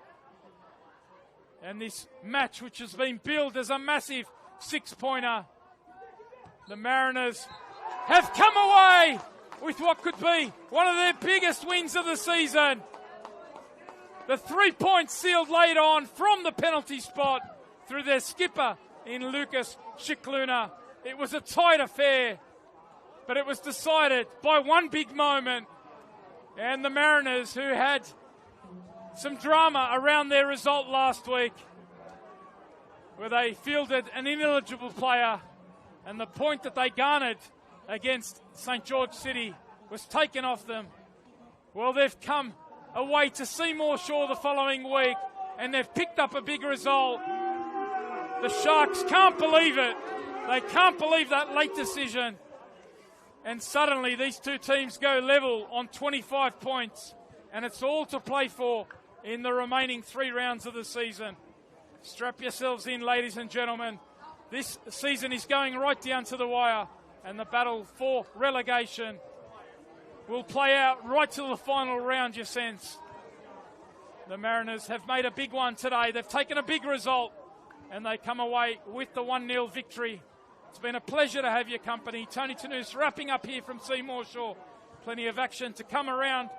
And this match, which has been billed as a massive 6-pointer, the Mariners have come away with what could be one of their biggest wins of the season. The 3 points sealed late on from the penalty spot through their skipper in Lucas Shikluna. It was a tight affair, but it was decided by one big moment. And the Mariners, who had some drama around their result last week, where they fielded an ineligible player, and the point that they garnered against St. George City was taken off them. Well, they've come away to Seymour Shore the following week, and they've picked up a big result. The Sharks can't believe it. They can't believe that late decision. And suddenly these two teams go level on 25 points, and it's all to play for in the remaining 3 rounds of the season. Strap yourselves in, ladies and gentlemen. This season is going right down to the wire, and the battle for relegation will play out right till the final round, you sense. The Mariners have made a big one today. They've taken a big result, and they come away with the 1-0 victory. It's been a pleasure to have your company. Tony Tanous wrapping up here from Seymour Shore. Plenty of action to come around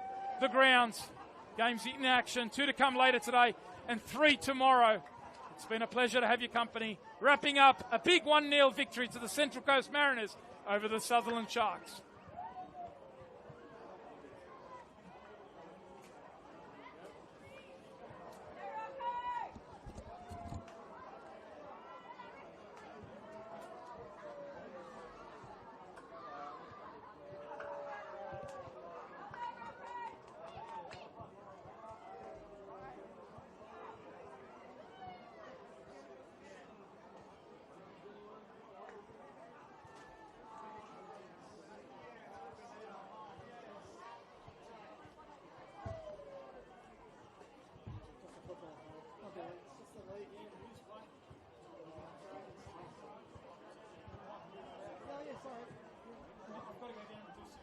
the grounds games in action, 2 to come later today and 3 tomorrow. It's been a pleasure to have your company. Wrapping up a big 1-0 victory to the Central Coast Mariners over the Sutherland Sharks.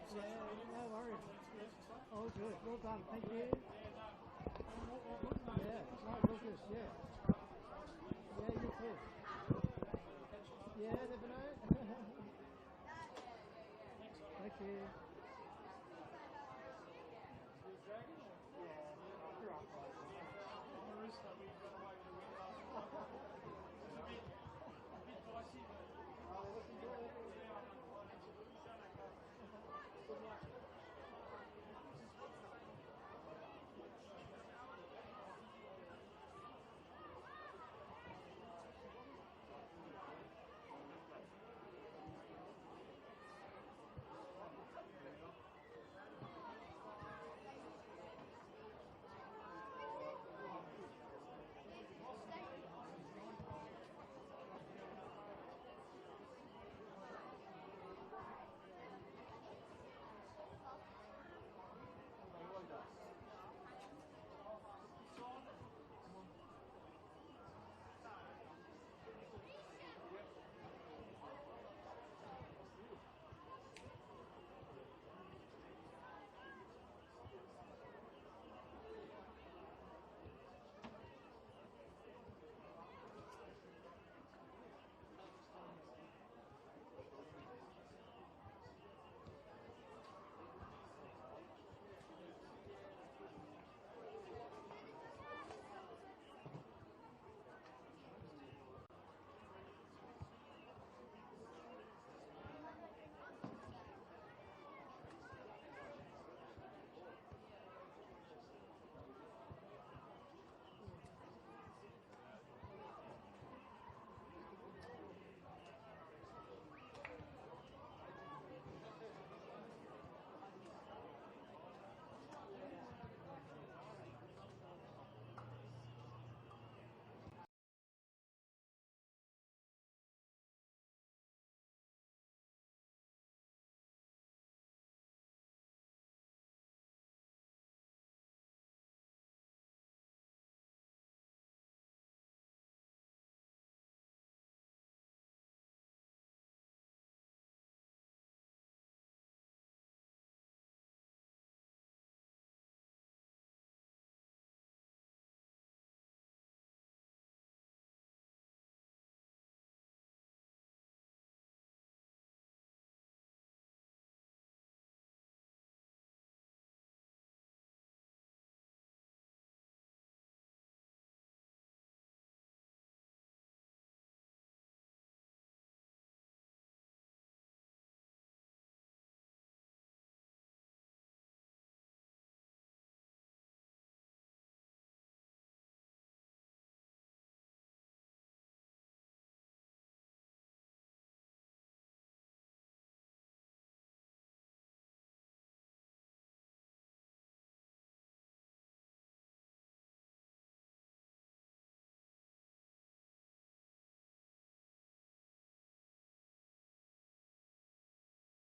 No worries. Oh, good. Well done. Thank you. Yeah, no, real good. Yeah. Yeah, you too. Yeah, never know. Thank you.